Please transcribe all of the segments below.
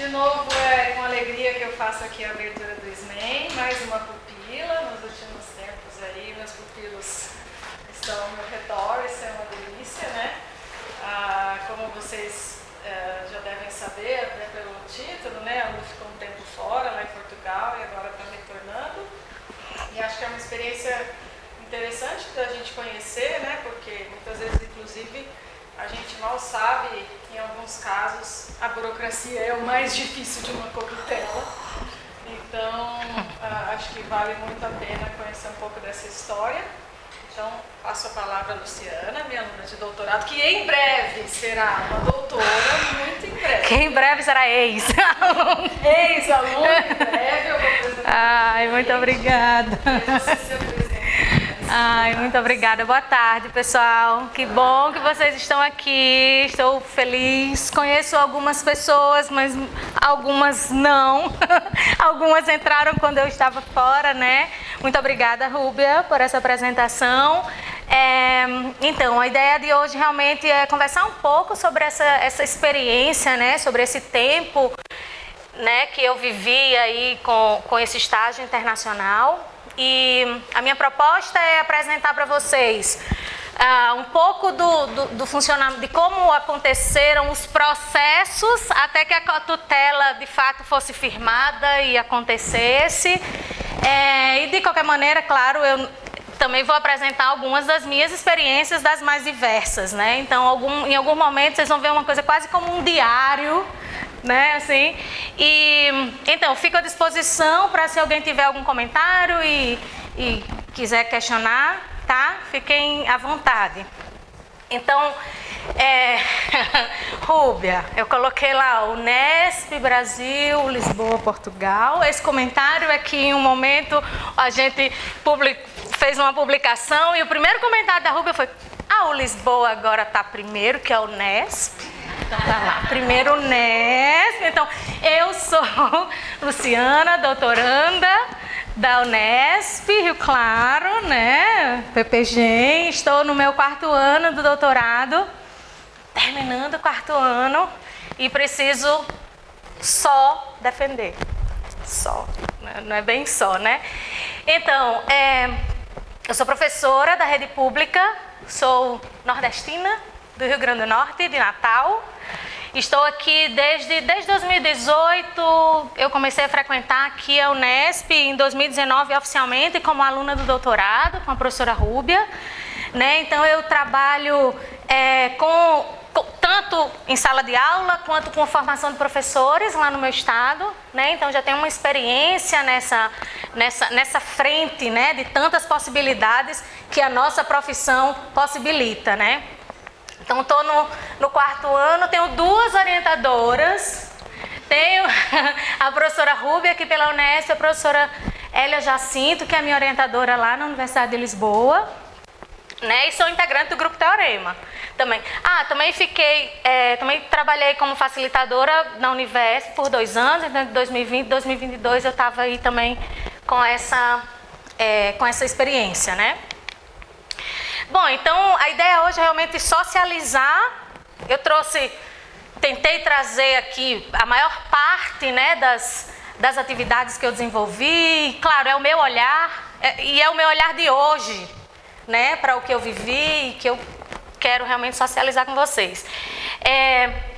de novo é com alegria que eu faço aqui a abertura do SMEM, mais uma pupila. Nos últimos tempos aí, meus pupilos estão ao meu redor, isso é uma delícia, né? Como vocês já devem saber, até pelo título, né? A Lu ficou um tempo fora, lá em Portugal, e agora está retornando. E acho que é uma experiência interessante da gente conhecer, né? Porque muitas vezes, inclusive, a gente mal sabe, em alguns casos, a burocracia é o mais difícil de uma coquetela. Então, acho que vale muito a pena conhecer um pouco dessa história. Então, passo a palavra à Luciana, minha aluna de doutorado, que em breve será uma doutora, muito em breve. Que em breve será ex-aluna. Ex-aluna, em breve eu vou apresentar. Ai, muito obrigada. Ai, muito obrigada. Boa tarde, pessoal. Que bom que vocês estão aqui. Estou feliz. Conheço algumas pessoas, mas algumas não. Algumas entraram quando eu estava fora, né? Muito obrigada, Rúbia, por essa apresentação. Então, a ideia de hoje realmente é conversar um pouco sobre essa experiência, né? Sobre esse tempo, né, que eu vivi aí com esse estágio internacional. E a minha proposta é apresentar para vocês um pouco do funcionamento, de como aconteceram os processos até que a tutela de fato fosse firmada e acontecesse. E de qualquer maneira, claro, eu também vou apresentar algumas das minhas experiências, das mais diversas, né? Então, em algum momento vocês vão ver uma coisa quase como um diário, né, assim, então fico à disposição para se alguém tiver algum comentário e quiser questionar, tá? Fiquem à vontade. Então, Rúbia, eu coloquei lá o Unesp, Brasil, Lisboa, Portugal. Esse comentário é que em um momento a gente fez uma publicação e o primeiro comentário da Rúbia foi: o Lisboa agora está primeiro, que é o Unesp. Então tá lá, primeiro Unesp. Então, eu sou Luciana, doutoranda da Unesp, Rio Claro, né? PPG, estou no meu 4º ano do doutorado, terminando o 4º ano e preciso só defender. Só, não é bem só, né? Então, eu sou professora da rede pública, sou nordestina, do Rio Grande do Norte, de Natal. Estou aqui desde 2018, eu comecei a frequentar aqui a Unesp em 2019 oficialmente como aluna do doutorado com a professora Rúbia, né? Então eu trabalho tanto em sala de aula quanto com a formação de professores lá no meu estado, né? Então já tenho uma experiência nessa frente, né, de tantas possibilidades que a nossa profissão possibilita, né? Então, estou no 4º ano, tenho 2 orientadoras, tenho a professora Rúbia aqui pela Unesp, a professora Hélia Jacinto, que é a minha orientadora lá na Universidade de Lisboa, né? E sou integrante do Grupo Teorema também. Também também trabalhei como facilitadora na Univesp por 2 anos, então de 2020 e 2022 eu estava aí também com essa experiência, né? Bom, então a ideia hoje é realmente socializar. Eu tentei trazer aqui a maior parte, né, das atividades que eu desenvolvi. Claro, é o meu olhar, e é o meu olhar de hoje, né, para o que eu vivi e que eu quero realmente socializar com vocês.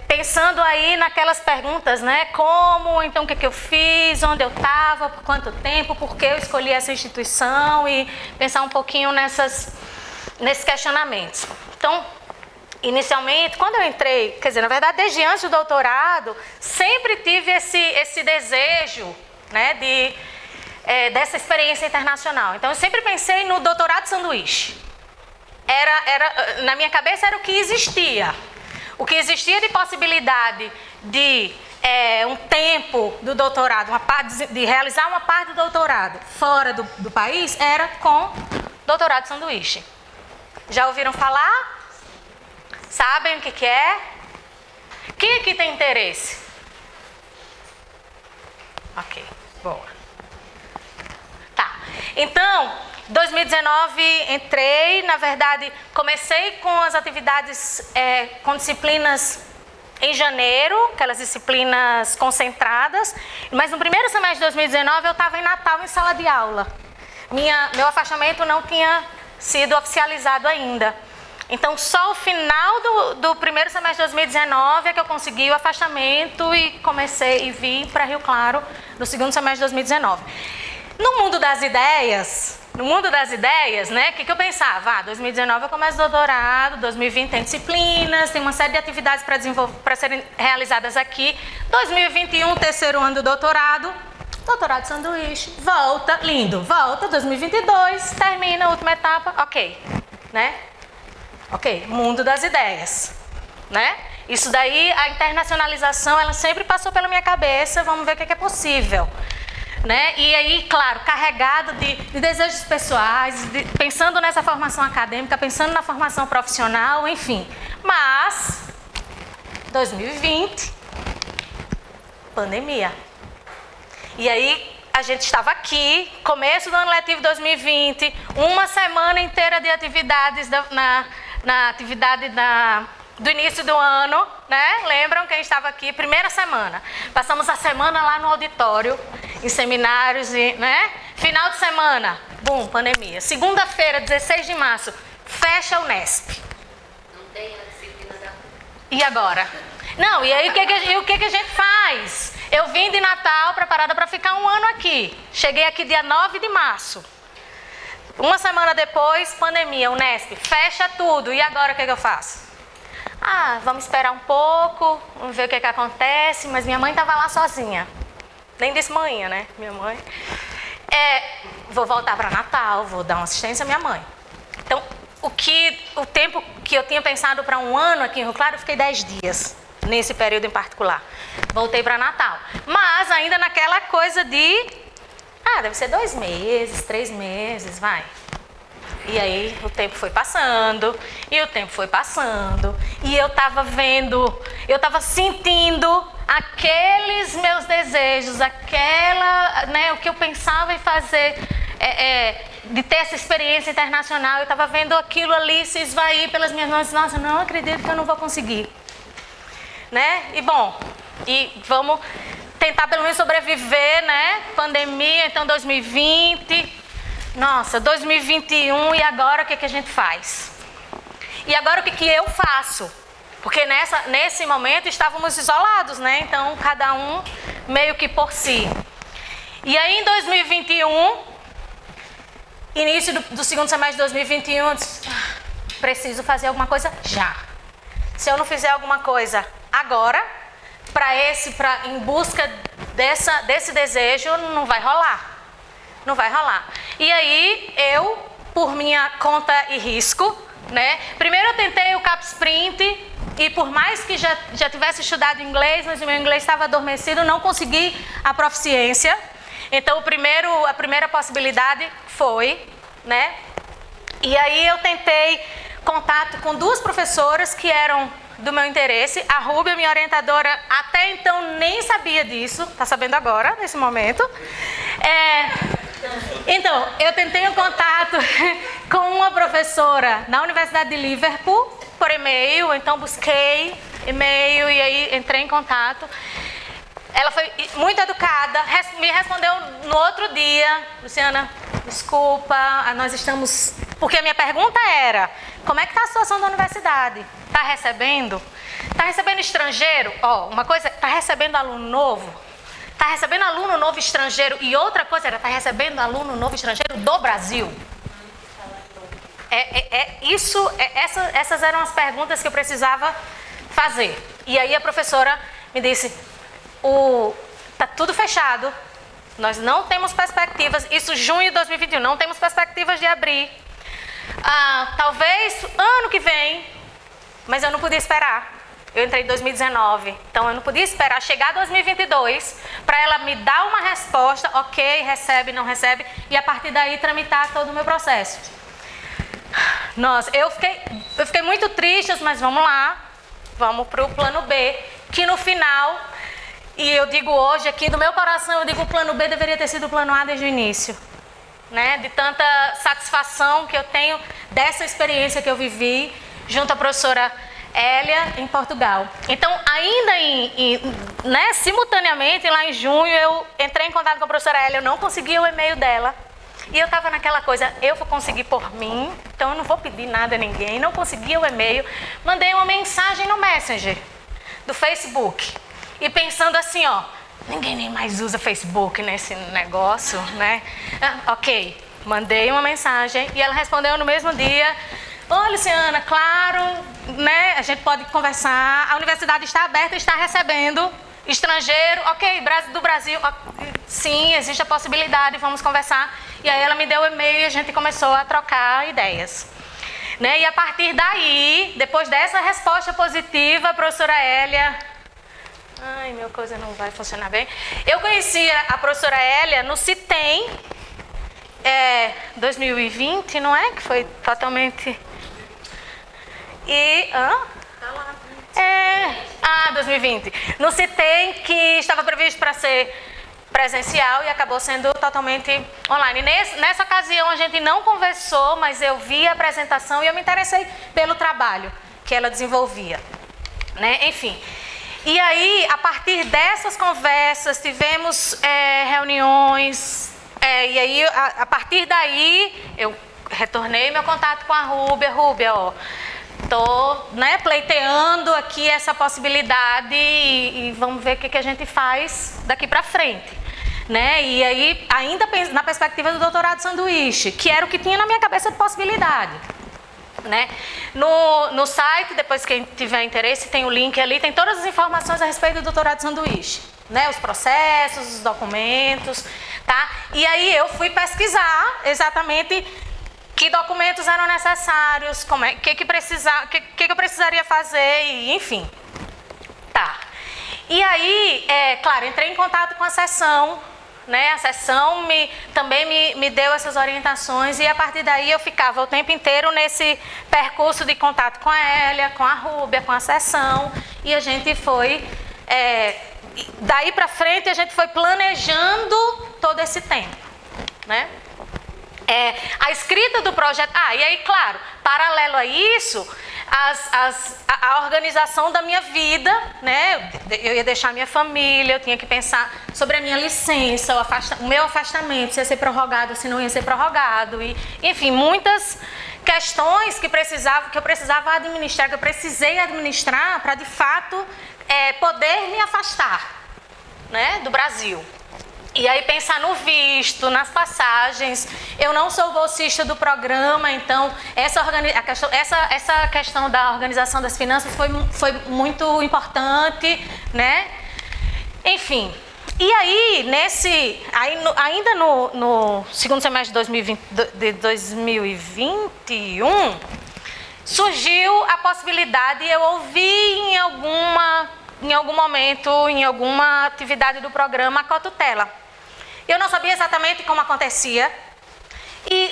Pensando aí naquelas perguntas, né, como, então o que eu fiz, onde eu estava, por quanto tempo, por que eu escolhi essa instituição e pensar um pouquinho nesses questionamentos. Então, inicialmente, quando eu entrei, quer dizer, na verdade, desde antes do doutorado, sempre tive esse desejo, né, dessa experiência internacional. Então, eu sempre pensei no doutorado sanduíche. Na minha cabeça era o que existia. O que existia de possibilidade de um tempo do doutorado, de realizar uma parte do doutorado fora do país, era com doutorado sanduíche. Já ouviram falar? Sabem o que é? Quem aqui tem interesse? Ok, boa. Tá, então, 2019 entrei, na verdade, comecei com as atividades, com disciplinas em janeiro, aquelas disciplinas concentradas, mas no primeiro semestre de 2019 eu estava em Natal em sala de aula. Meu afastamento não tinha sido oficializado ainda. Então, só o final do primeiro semestre de 2019 é que eu consegui o afastamento e comecei e vim para Rio Claro no segundo semestre de 2019. No mundo das ideias, né, o que eu pensava? 2019 eu começo o doutorado, 2020 tem disciplinas, tem uma série de atividades para serem realizadas aqui. 2021, terceiro ano do doutorado de sanduíche, volta, lindo, volta, 2022, termina a última etapa, ok, né? Ok, mundo das ideias, né? Isso daí, a internacionalização, ela sempre passou pela minha cabeça, vamos ver o que é possível. Né? E aí, claro, carregado de desejos pessoais, pensando nessa formação acadêmica, pensando na formação profissional, enfim. Mas, 2020, pandemia. E aí, a gente estava aqui, começo do ano letivo 2020, uma semana inteira de atividades na atividade do início do ano, né? Lembram quem estava aqui? Primeira semana. Passamos a semana lá no auditório, em seminários, né? Final de semana, bum, pandemia. Segunda-feira, 16 de março, fecha o Unesp. Não tem a disciplina da... E agora? Não, e aí o que a gente faz? Eu vim de Natal preparada para ficar um ano aqui. Cheguei aqui dia 9 de março. Uma semana depois, pandemia, Unesp, fecha tudo. E agora o que eu faço? Vamos esperar um pouco, vamos ver o que acontece, mas minha mãe estava lá sozinha. Nem disse manhã, né? Minha mãe. Vou voltar para Natal, vou dar uma assistência à minha mãe. Então, o tempo que eu tinha pensado para um ano aqui em Rio Claro, eu fiquei 10 dias, nesse período em particular. Voltei para Natal. Mas ainda naquela coisa de, deve ser 2 meses, 3 meses, vai. E aí o tempo foi passando, e eu estava vendo, eu estava sentindo aqueles meus desejos, né, o que eu pensava em fazer, de ter essa experiência internacional, eu estava vendo aquilo ali se esvair pelas minhas mãos, nossa, não acredito que eu não vou conseguir. Né? E vamos tentar pelo menos sobreviver, né? Pandemia, então 2020... Nossa, 2021, e agora o que a gente faz? E agora o que eu faço? Porque nesse momento estávamos isolados, né? Então, cada um meio que por si. E aí, em 2021, início do segundo semestre de 2021, eu disse, preciso fazer alguma coisa já. Se eu não fizer alguma coisa agora, em busca desse desejo, não vai rolar. Não vai rolar. E aí, eu, por minha conta e risco, né? Primeiro eu tentei o CapSprint e por mais que já tivesse estudado inglês, mas o meu inglês estava adormecido, não consegui a proficiência. Então, a primeira possibilidade foi, né? E aí eu tentei contato com 2 professoras que eram do meu interesse. A Rúbia, minha orientadora, até então nem sabia disso, tá sabendo agora, nesse momento. Então, eu tentei um contato com uma professora na Universidade de Liverpool, por e-mail, então busquei e-mail e aí entrei em contato. Ela foi muito educada, me respondeu no outro dia, Luciana, desculpa, nós estamos... Porque a minha pergunta era, como é que está a situação da universidade? Está recebendo? Está recebendo estrangeiro? Uma coisa, está recebendo aluno novo? Está recebendo aluno novo estrangeiro? E outra coisa era, está recebendo aluno novo estrangeiro do Brasil? Essas eram as perguntas que eu precisava fazer. E aí a professora me disse, está tudo fechado, nós não temos perspectivas, isso junho de 2021, não temos perspectivas de abrir. Talvez ano que vem, mas eu não podia esperar. Eu entrei em 2019, então eu não podia esperar chegar 2022 para ela me dar uma resposta, ok, recebe, não recebe, e a partir daí tramitar todo o meu processo. Nossa, eu fiquei muito triste, mas vamos lá, vamos para o plano B, que no final, e eu digo hoje aqui do meu coração, eu digo o plano B deveria ter sido o plano A desde o início. Né? De tanta satisfação que eu tenho dessa experiência que eu vivi junto à professora Hélia, em Portugal. Então, ainda né, simultaneamente, lá em junho, eu entrei em contato com a professora Hélia, eu não conseguia o e-mail dela. E eu estava naquela coisa, eu vou conseguir por mim, então eu não vou pedir nada a ninguém, não conseguia o e-mail. Mandei uma mensagem no Messenger do Facebook. E pensando assim, ó, ninguém nem mais usa Facebook nesse negócio, né? Ok, mandei uma mensagem e ela respondeu no mesmo dia. Oi, Luciana, claro, né? A gente pode conversar, a universidade está aberta, está recebendo estrangeiro, ok, do Brasil, sim, existe a possibilidade, vamos conversar. E aí ela me deu o e-mail e a gente começou a trocar ideias. Né? E a partir daí, depois dessa resposta positiva, a professora Hélia... Ai, minha coisa não vai funcionar bem. Eu conheci a professora Hélia no CITEM, 2020, não é? Que foi totalmente... E... 2020. No CITEM, que estava previsto para ser presencial e acabou sendo totalmente online. Nessa ocasião a gente não conversou, mas eu vi a apresentação e eu me interessei pelo trabalho que ela desenvolvia, né? Enfim. E aí, a partir dessas conversas, tivemos reuniões, e aí, a partir daí, eu retornei meu contato com a Rúbia. Rúbia, ó, tô, né, pleiteando aqui essa possibilidade e vamos ver o que a gente faz daqui para frente. Né? E aí, ainda na perspectiva do doutorado sanduíche, que era o que tinha na minha cabeça de possibilidade. Né? No site, depois quem tiver interesse, tem o link ali, tem todas as informações a respeito do doutorado sanduíche. Né? Os processos, os documentos, tá? E aí eu fui pesquisar exatamente que documentos eram necessários, o que eu precisaria fazer, e, enfim. Tá. E aí, claro, entrei em contato com a seção, né? A seção também me deu essas orientações e a partir daí eu ficava o tempo inteiro nesse percurso de contato com a Hélia, com a Rúbia, com a seção, e a gente foi, daí para frente a gente foi planejando todo esse tempo, né? A escrita do projeto... e aí, claro, paralelo a isso, a organização da minha vida, né? Eu ia deixar minha família, eu tinha que pensar sobre a minha licença, o meu afastamento, se ia ser prorrogado, se não ia ser prorrogado. E, enfim, muitas questões que eu precisava administrar, que eu precisei administrar para, de fato, poder me afastar, né, do Brasil. E aí pensar no visto, nas passagens. Eu não sou bolsista do programa, então essa questão da organização das finanças foi muito importante, né? Enfim. E aí, ainda no segundo semestre de 2021, surgiu a possibilidade, eu ouvi em algum momento, em alguma atividade do programa, a cotutela. Eu não sabia exatamente como acontecia,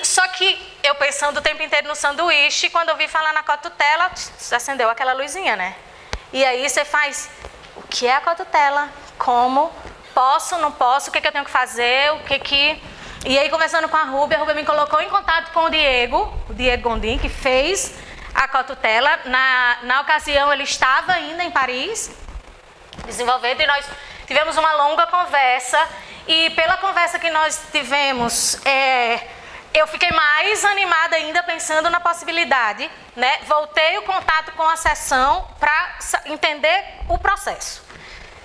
só que eu pensando o tempo inteiro no sanduíche, quando eu vi falar na cotutela, acendeu aquela luzinha, né? E aí você faz, o que é a cotutela? Como? Posso, não posso? O que eu tenho que fazer? E aí, conversando com a Rúbia me colocou em contato com o Diego Gondim, que fez a cotutela. Na ocasião, ele estava ainda em Paris, desenvolvendo, e nós tivemos uma longa conversa. E pela conversa que nós tivemos, eu fiquei mais animada ainda pensando na possibilidade, né? Voltei o contato com a seção para entender o processo,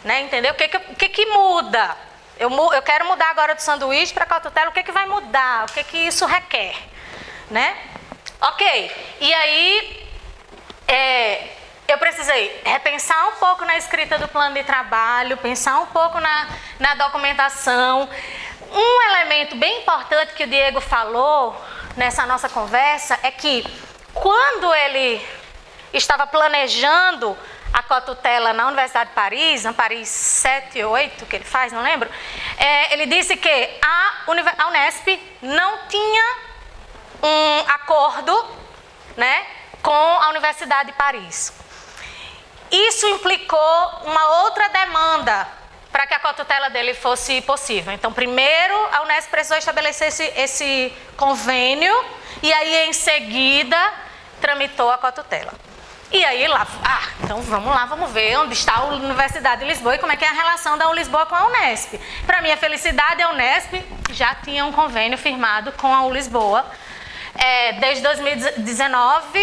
né? Entender o que muda. Eu quero mudar agora do sanduíche para a cotutela, o que vai mudar, o que isso requer, né? Ok, e aí eu precisei repensar um pouco na escrita do plano de trabalho, pensar um pouco na documentação. Um elemento bem importante que o Diego falou nessa nossa conversa é que quando ele estava planejando a cotutela na Universidade de Paris, na Paris 7 ou 8 que ele faz, não lembro, ele disse que a Unesp não tinha um acordo, né, com a Universidade de Paris. Isso implicou uma outra demanda para que a cotutela dele fosse possível. Então, primeiro, a Unesp precisou estabelecer esse convênio e aí, em seguida, tramitou a cotutela. E aí lá, então vamos lá, vamos ver onde está a Universidade de Lisboa e como é que é a relação da Lisboa com a Unesp. Para minha felicidade, a Unesp já tinha um convênio firmado com a Lisboa. Desde 2019,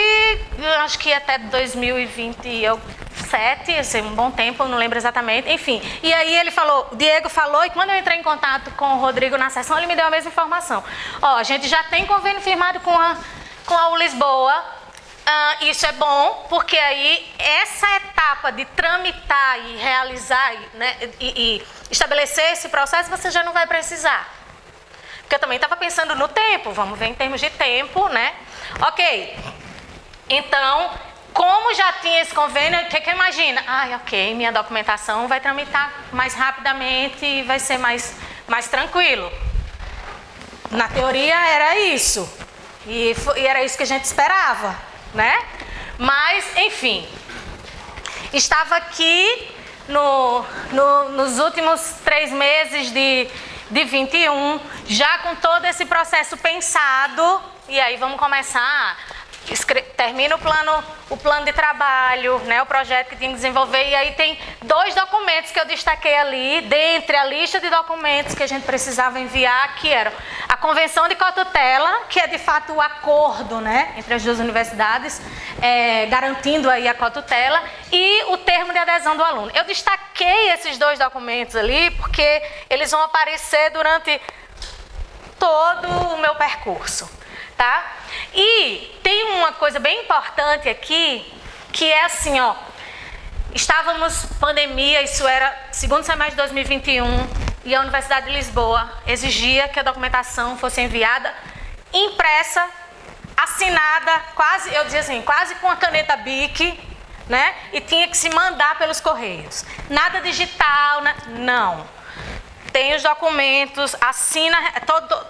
acho que até 2027, assim, um bom tempo, não lembro exatamente, enfim. E aí ele falou, o Diego falou, e quando eu entrei em contato com o Rodrigo na sessão, ele me deu a mesma informação. A gente já tem convênio firmado com a Lisboa. Isso é bom, porque aí essa etapa de tramitar e realizar, né, e estabelecer esse processo, você já não vai precisar. Porque eu também estava pensando no tempo, vamos ver em termos de tempo, né? Ok, então, como já tinha esse convênio, o que imagina? Ok, minha documentação vai tramitar mais rapidamente e vai ser mais tranquilo. Na teoria era isso, e era isso que a gente esperava, né? Mas, enfim, estava aqui nos últimos 3 meses de 21, já com todo esse processo pensado, e aí vamos começar, termina o plano de trabalho, né, o projeto que tinha que desenvolver, e aí tem 2 documentos que eu destaquei ali, dentre a lista de documentos que a gente precisava enviar, que eram a Convenção de Cotutela, que é de fato o acordo, né, entre as 2 universidades, garantindo aí a cotutela, e o termo de adesão do aluno. Eu destaquei esses 2 documentos ali, porque eles vão aparecer durante todo o meu percurso, tá? E tem uma coisa bem importante aqui, que é assim, estávamos pandemia, isso era segundo semestre de 2021, e a Universidade de Lisboa exigia que a documentação fosse enviada impressa, assinada, quase, eu dizia assim, quase com a caneta Bic, né? E tinha que se mandar pelos correios. Nada digital, não. Tem os documentos, assina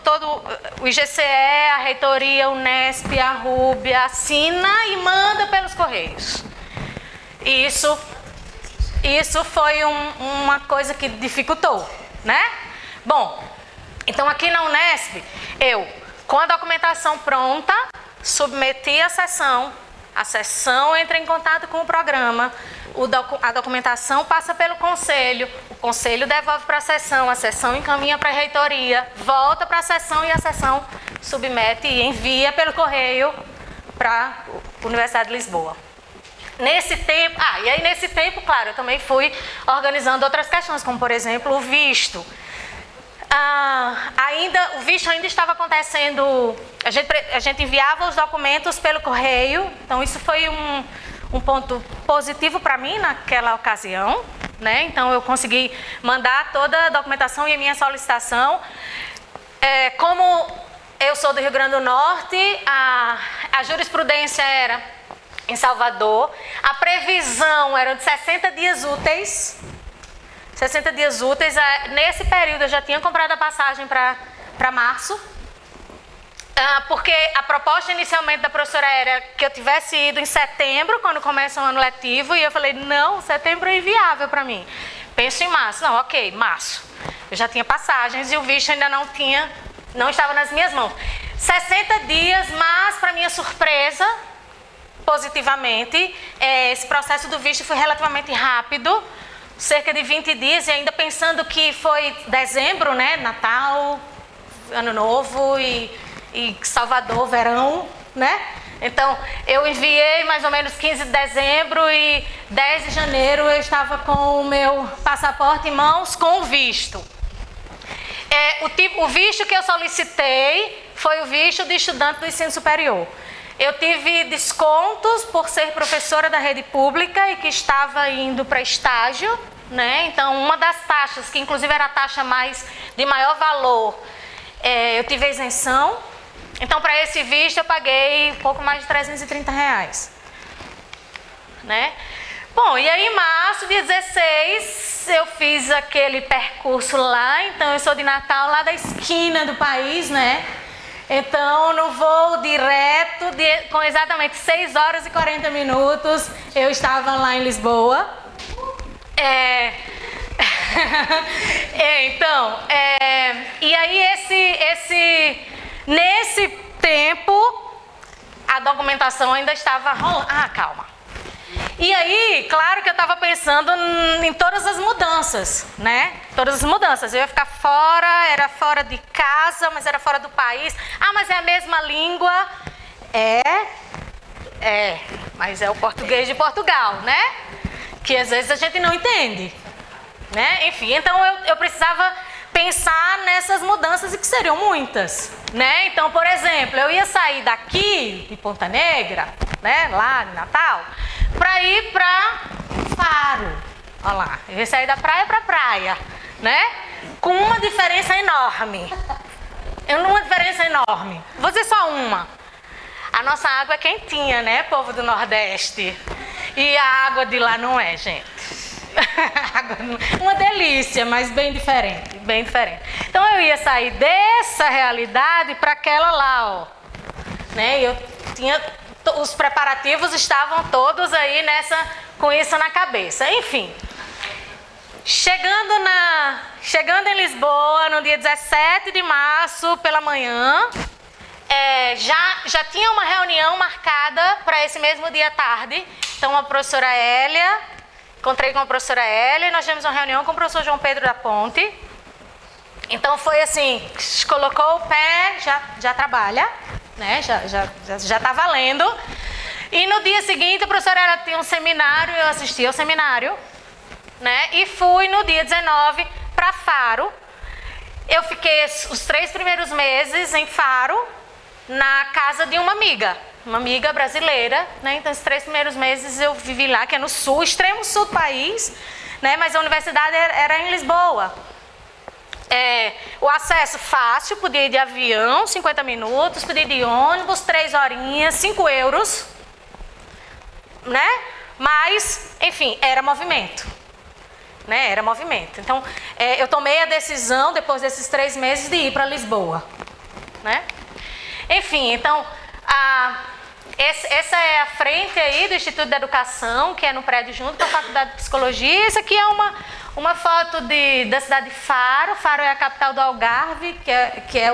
todo o IGCE, a reitoria, a Unesp, a RUB, assina e manda pelos correios. Isso foi uma coisa que dificultou, né? Bom, então aqui na Unesp, eu, com a documentação pronta, submeti a sessão entra em contato com o programa, a documentação passa pelo conselho, o conselho devolve para a sessão encaminha para a reitoria, volta para a sessão e a sessão submete e envia pelo correio para a Universidade de Lisboa. Nesse tempo, claro, eu também fui organizando outras questões, como por exemplo o visto. O visto ainda estava acontecendo, a gente enviava os documentos pelo correio, então isso foi um ponto positivo para mim naquela ocasião, né? Então eu consegui mandar toda a documentação e a minha solicitação. Como eu sou do Rio Grande do Norte, a jurisprudência era em Salvador, a previsão era de 60 dias úteis. 60 dias úteis, nesse período eu já tinha comprado a passagem para março, porque a proposta inicialmente da professora era que eu tivesse ido em setembro, quando começa o ano letivo, e eu falei, não, setembro é inviável para mim. Penso em março. Não, ok, março. Eu já tinha passagens e o visto ainda não estava nas minhas mãos. 60 dias, mas para minha surpresa, positivamente, esse processo do visto foi relativamente rápido, cerca de 20 dias, e ainda pensando que foi dezembro, né, Natal, Ano Novo e Salvador, verão, né? Então, eu enviei mais ou menos 15 de dezembro e 10 de janeiro eu estava com o meu passaporte em mãos com o visto. O visto que eu solicitei foi o visto de estudante do ensino superior. Eu tive descontos por ser professora da rede pública e que estava indo para estágio, né? Então, uma das taxas, que inclusive era a taxa de maior valor, eu tive a isenção. Então, para esse visto, eu paguei um pouco mais de R$330, né? Bom, e aí em março, dia 16, eu fiz aquele percurso lá. Então, eu sou de Natal, lá da esquina do país, né? Então, no voo direto, com exatamente 6 horas e 40 minutos, eu estava lá em Lisboa. E aí nesse tempo, a documentação ainda estava rolando. Calma. E aí, claro que eu estava pensando em todas as mudanças, né? Todas as mudanças. Eu ia ficar fora, era fora de casa, mas era fora do país. Ah, mas é a mesma língua. Mas é o português de Portugal, né? Que às vezes a gente não entende, né? Enfim, então eu precisava pensar nessas mudanças e que seriam muitas, né? Então, por exemplo, eu ia sair daqui de Ponta Negra, né? Lá de Natal, para ir para Faro. Olha lá, eu ia sair da praia para praia, né? Com uma diferença enorme. Uma diferença enorme. Vou dizer só uma. A nossa água é quentinha, né, povo do Nordeste? E a água de lá não é, gente. Uma delícia, mas bem diferente, bem diferente. Então eu ia sair dessa realidade para aquela lá, ó. Né? Eu tinha os preparativos estavam todos aí com isso na cabeça. Enfim, chegando em Lisboa no dia 17 de março pela manhã, já tinha uma reunião marcada para esse mesmo dia à tarde. Então a professora Hélia, encontrei com a professora Hélia e nós tivemos uma reunião com o professor João Pedro da Ponte. Então foi assim, colocou o pé, já trabalha, né? Já está valendo. E no dia seguinte a professora Hélia tinha um seminário, eu assisti ao seminário, né? E fui no dia 19 para Faro. Eu fiquei os 3 primeiros meses em Faro, na casa de uma amiga brasileira, né? Então, esses 3 primeiros meses eu vivi lá, que é no sul, extremo sul do país, né? Mas a universidade era em Lisboa. O acesso fácil, podia ir de avião, 50 minutos, podia ir de ônibus, 3 horinhas, 5 euros, né? Mas, enfim, era movimento, né? Era movimento. Então, eu tomei a decisão, depois desses 3 meses, de ir para Lisboa, né? Enfim, então, essa é a frente aí do Instituto de Educação, que é no prédio junto com a Faculdade de Psicologia. Isso aqui é uma foto da cidade de Faro. Faro é a capital do Algarve, que é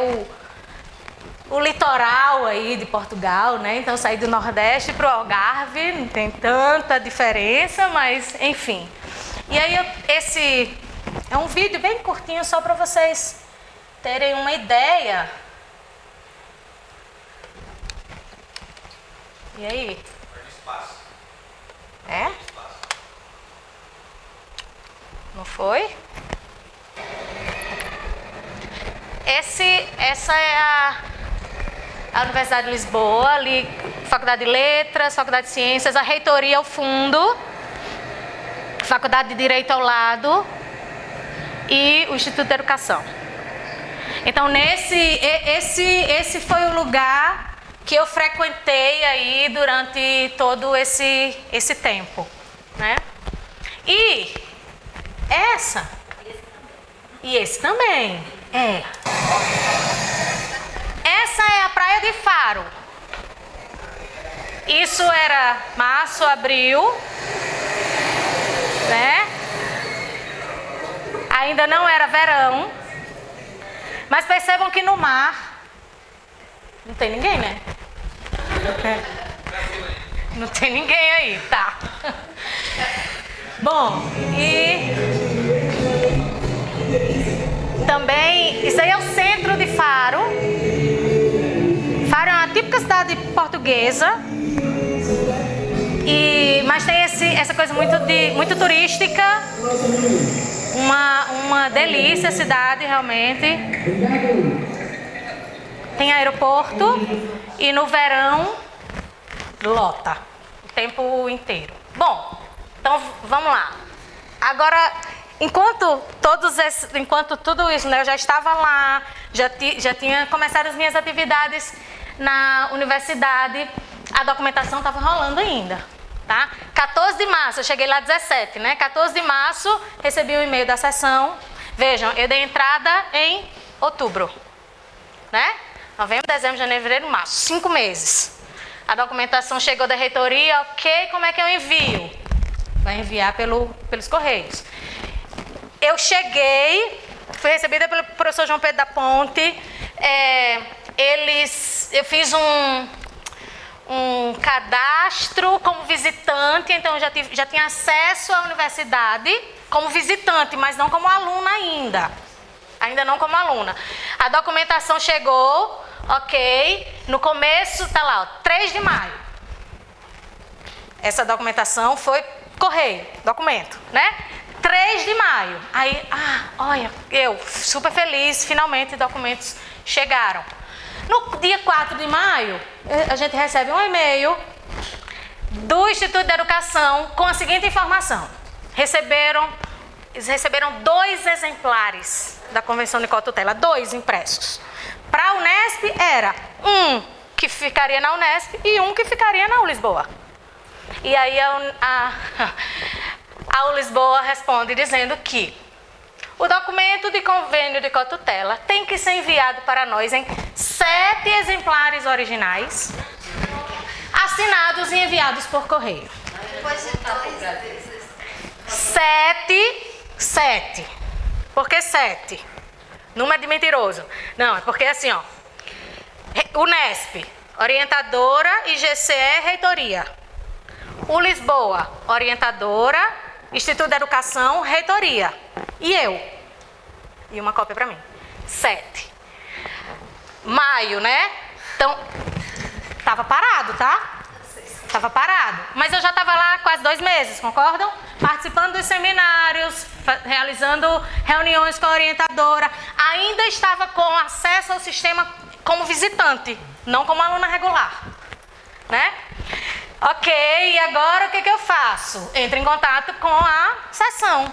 o litoral aí de Portugal, né? Então, sair do Nordeste para o Algarve, não tem tanta diferença, mas enfim. E aí, esse é um vídeo bem curtinho, só para vocês terem uma ideia. E aí? É? Não foi? Essa é a Universidade de Lisboa, ali, Faculdade de Letras, Faculdade de Ciências, a reitoria ao fundo, Faculdade de Direito ao lado e o Instituto de Educação. Então, esse foi o lugar que eu frequentei aí durante todo esse tempo, né? E esse também, Essa é a praia de Faro. Isso era março, abril, né? Ainda não era verão, mas percebam que no mar não tem ninguém, né? Não tem ninguém aí, tá? Bom, e também, isso aí é o centro de Faro. Faro é uma típica cidade portuguesa, mas tem essa coisa muito turística, uma delícia a cidade realmente. Tem aeroporto e no verão lota o tempo inteiro. Bom, então vamos lá. Agora, enquanto tudo isso, né, eu já estava lá, já tinha começado as minhas atividades na universidade, a documentação estava rolando ainda, tá? 14 de março, eu cheguei lá 17, né? 14 de março, recebi o e-mail da sessão. Vejam, eu dei entrada em outubro, né? Novembro, dezembro, janeiro, fevereiro, março, 5 meses. A documentação chegou da reitoria, ok, como é que eu envio? Vai enviar pelos correios. Eu cheguei, fui recebida pelo professor João Pedro da Ponte. Eu fiz um cadastro como visitante, então eu já tinha acesso à universidade como visitante, mas não como aluna ainda. Ainda não como aluna. A documentação chegou, ok. No começo, tá lá, ó, 3 de maio. Essa documentação foi correio, documento, né? 3 de maio. Aí, olha, eu super feliz, finalmente documentos chegaram. No dia 4 de maio, a gente recebe um e-mail do Instituto de Educação com a seguinte informação. Eles receberam 2 exemplares da Convenção de Cotutela, 2 impressos. Para a Unesp era um que ficaria na Unesp e um que ficaria na Ulisboa. E aí a Ulisboa responde dizendo que o documento de convênio de cotutela tem que ser enviado para nós em 7 exemplares originais, assinados e enviados por correio. Depois de 2 vezes. 7. Por que 7? Número de mentiroso. Não, é porque assim, ó. Unesp, orientadora, IGCE, reitoria. Ulisboa, orientadora, Instituto de Educação, reitoria. E eu. E uma cópia para mim. 7. Maio, né? Então, tava parado, tá? Tava parado. Mas eu já estava lá quase 2 meses, concordam? Participando dos seminários, realizando reuniões com a orientadora. Ainda estava com acesso ao sistema como visitante, não como aluna regular, né? Ok, e agora o que eu faço? Entro em contato com a sessão.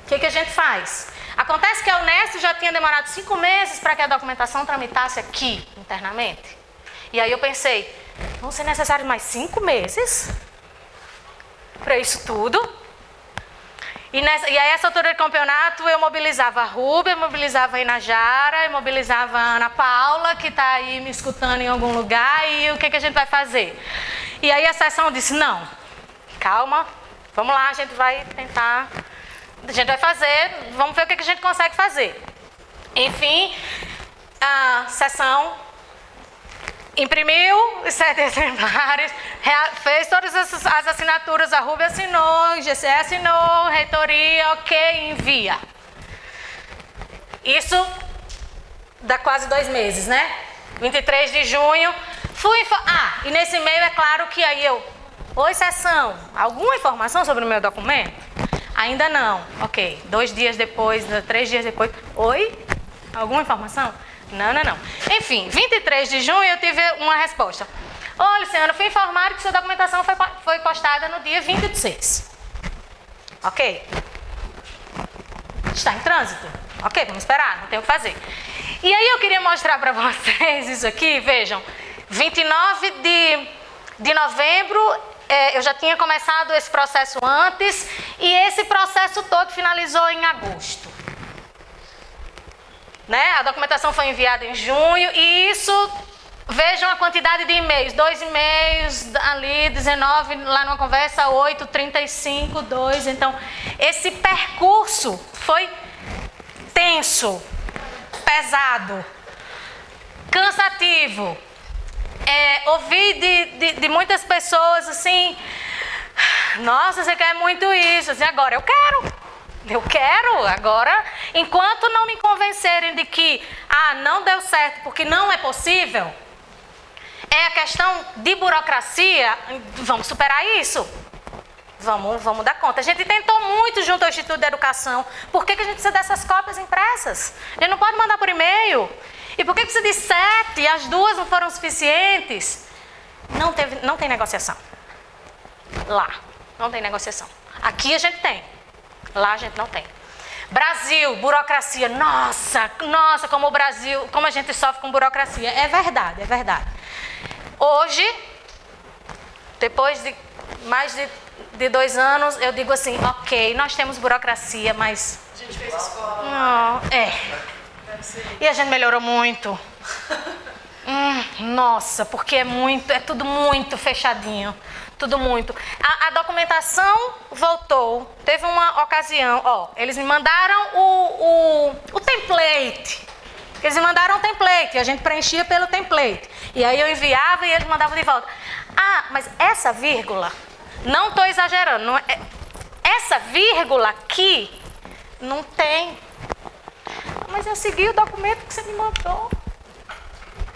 O que a gente faz? Acontece que a Unesp já tinha demorado 5 meses para que a documentação tramitasse aqui, internamente. E aí eu pensei, vão ser necessários mais 5 meses para isso tudo? E a essa altura do campeonato eu mobilizava a Rúbia, eu mobilizava a Inajara, eu mobilizava a Ana Paula, que está aí me escutando em algum lugar, e o que a gente vai fazer? E aí a sessão disse, não, calma, vamos lá, a gente vai tentar, a gente vai fazer, vamos ver o que a gente consegue fazer. Enfim, a sessão imprimiu os 7 exemplares, fez todas as assinaturas, a Rúbia assinou, o GCE assinou, reitoria, ok, envia. Isso dá quase 2 meses, né? 23 de junho, e nesse meio é claro que aí oi, sessão, alguma informação sobre o meu documento? Ainda não, ok, 2 dias depois, 3 dias depois, oi, alguma informação? Não. Enfim, 23 de junho eu tive uma resposta. Olha, senhora, fui informado que sua documentação foi postada no dia 26. Ok. Está em trânsito? Ok, vamos esperar, não tem o que fazer. E aí eu queria mostrar para vocês isso aqui, vejam. 29 de novembro, eu já tinha começado esse processo antes, e esse processo todo finalizou em agosto. Né? A documentação foi enviada em junho e isso, vejam a quantidade de e-mails, 2 e-mails ali, 19 lá numa conversa, 8, 35, 2. Então, esse percurso foi tenso, pesado, cansativo. Ouvi de muitas pessoas assim, nossa, você quer muito isso, assim, agora eu quero, agora, enquanto não me convencerem de que, não deu certo porque não é possível, é a questão de burocracia, vamos superar isso, vamos dar conta. A gente tentou muito junto ao Instituto de Educação, por que a gente precisa dessas cópias impressas? A gente não pode mandar por e-mail, e por que precisa de 7 e as 2 não foram suficientes? Não tem negociação, lá, não tem negociação, aqui a gente tem. Lá a gente não tem. Brasil, burocracia. Nossa, como o Brasil, como a gente sofre com burocracia. É verdade. Hoje, depois de mais de 2 anos, eu digo assim, ok, nós temos burocracia, mas... A gente fez escola. Não, E a gente melhorou muito. Nossa, porque é tudo muito fechadinho. Tudo muito. A documentação voltou. Teve uma ocasião, eles me mandaram o template Eles me mandaram um template, e a gente preenchia pelo template. E aí eu enviava e eles mandavam de volta. Ah, mas essa vírgula, não estou exagerando, não é, essa vírgula aqui não tem. Mas eu segui o documento que você me mandou.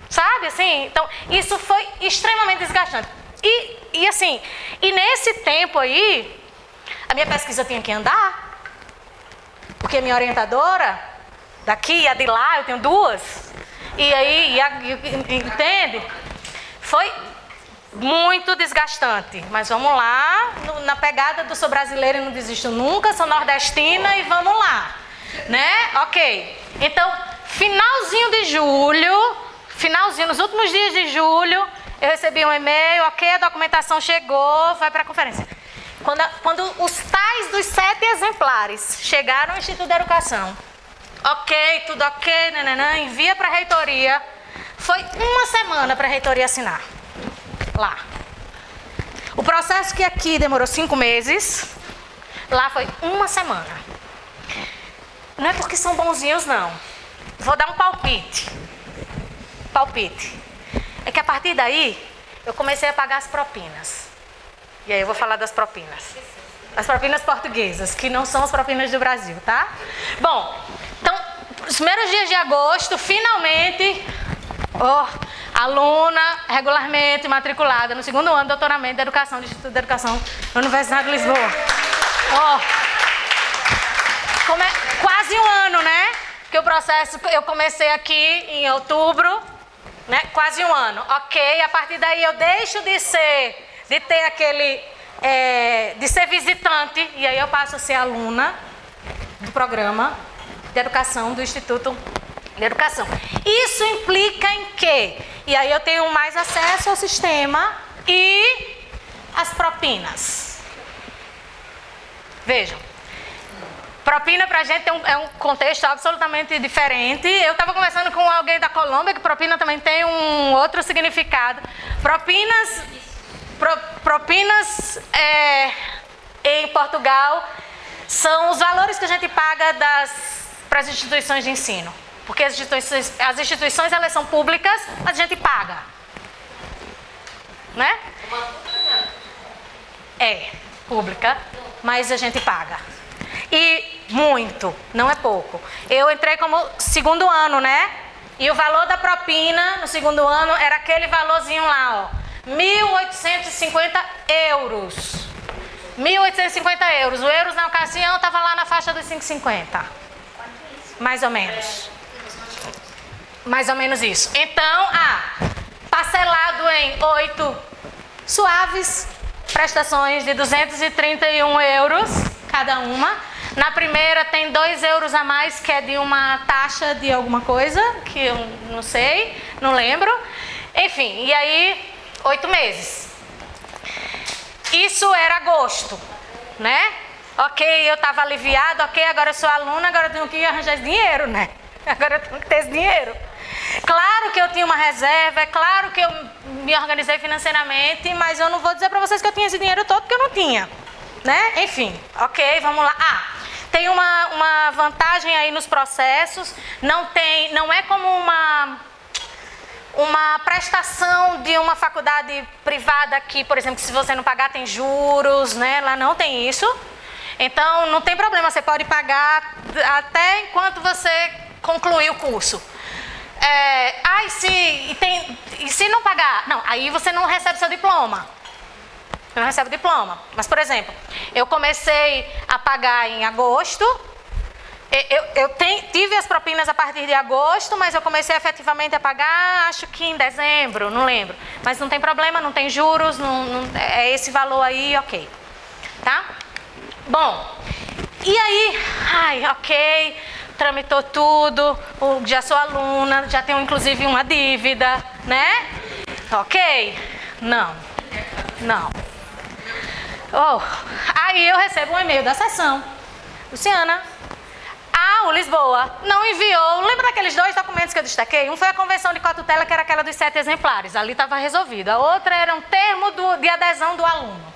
Sabe, assim? Então, isso foi extremamente desgastante. E assim, e nesse tempo aí, a minha pesquisa tinha que andar. Porque a minha orientadora, daqui e a de lá, eu tenho duas. E aí, entende? Foi muito desgastante. Mas vamos lá, na pegada do sou brasileira e não desisto nunca, sou nordestina e vamos lá. Né? Ok. Então, finalzinho de julho, nos últimos dias de julho, eu recebi um e-mail, ok, a documentação chegou, vai para a conferência. Quando os tais dos 7 exemplares chegaram ao Instituto da Educação, ok, tudo ok, nananã, envia para a reitoria, foi uma semana para a reitoria assinar, lá. O processo que aqui demorou 5 meses, lá foi uma semana. Não é porque são bonzinhos, não. Vou dar um palpite. É que a partir daí, eu comecei a pagar as propinas. E aí eu vou falar das propinas. As propinas portuguesas, que não são as propinas do Brasil, tá? Bom, então, os primeiros dias de agosto, finalmente, aluna regularmente matriculada no 2º ano de doutoramento de Educação do Instituto de Educação da Universidade de Lisboa. Quase um ano, né? Que o processo, eu comecei aqui em outubro, né? Quase um ano. Ok, a partir daí eu deixo de ter aquele, de ser visitante, e aí eu passo a ser aluna do programa de educação do Instituto de Educação. Isso implica em quê? E aí eu tenho mais acesso ao sistema e as propinas. Vejam. Propina pra gente é um contexto absolutamente diferente. Eu estava conversando com alguém da Colômbia que propina também tem um outro significado. Propinas em Portugal são os valores que a gente paga para as instituições de ensino. Porque as instituições elas são públicas, mas a gente paga. Né? É pública, mas a gente paga. E muito, não é pouco. Eu entrei como 2º ano, né? E o valor da propina no 2º ano era aquele valorzinho lá, ó. 1.850 euros. 1.850 euros. O euros na ocasião estava lá na faixa dos 5,50. Mais ou menos. Mais ou menos isso. Então, parcelado em 8 suaves prestações de 231 euros cada uma. Na primeira tem 2 euros a mais, que é de uma taxa de alguma coisa, que eu não sei, não lembro. Enfim, e aí 8 meses. Isso era agosto, né? Ok, eu estava aliviada, ok, agora eu sou aluna, agora eu tenho que arranjar esse dinheiro, né? Agora eu tenho que ter esse dinheiro. Claro que eu tinha uma reserva, é claro que eu me organizei financeiramente, mas eu não vou dizer para vocês que eu tinha esse dinheiro todo, porque eu não tinha, né? Enfim, ok, vamos lá. Tem uma vantagem aí nos processos, não é como uma prestação de uma faculdade privada que, por exemplo, se você não pagar tem juros, né? Lá não tem isso. Então, não tem problema, você pode pagar até enquanto você concluir o curso. E se não pagar? Não, aí você não recebe seu diploma. Eu não recebo diploma. Mas, por exemplo, eu comecei a pagar em agosto. Eu tive as propinas a partir de agosto, mas eu comecei efetivamente a pagar, acho que em dezembro, não lembro. Mas não tem problema, não tem juros, é esse valor aí, ok. Tá? Bom, e aí, ok, tramitou tudo, já sou aluna, já tenho inclusive uma dívida, né? Ok? Não. Aí eu recebo um e-mail da seção. Luciana, o Lisboa não enviou. Lembra daqueles 2 documentos que eu destaquei? Um foi a convenção de cotutela, que era aquela dos 7 exemplares. Ali estava resolvido. A outra era um termo de adesão do aluno.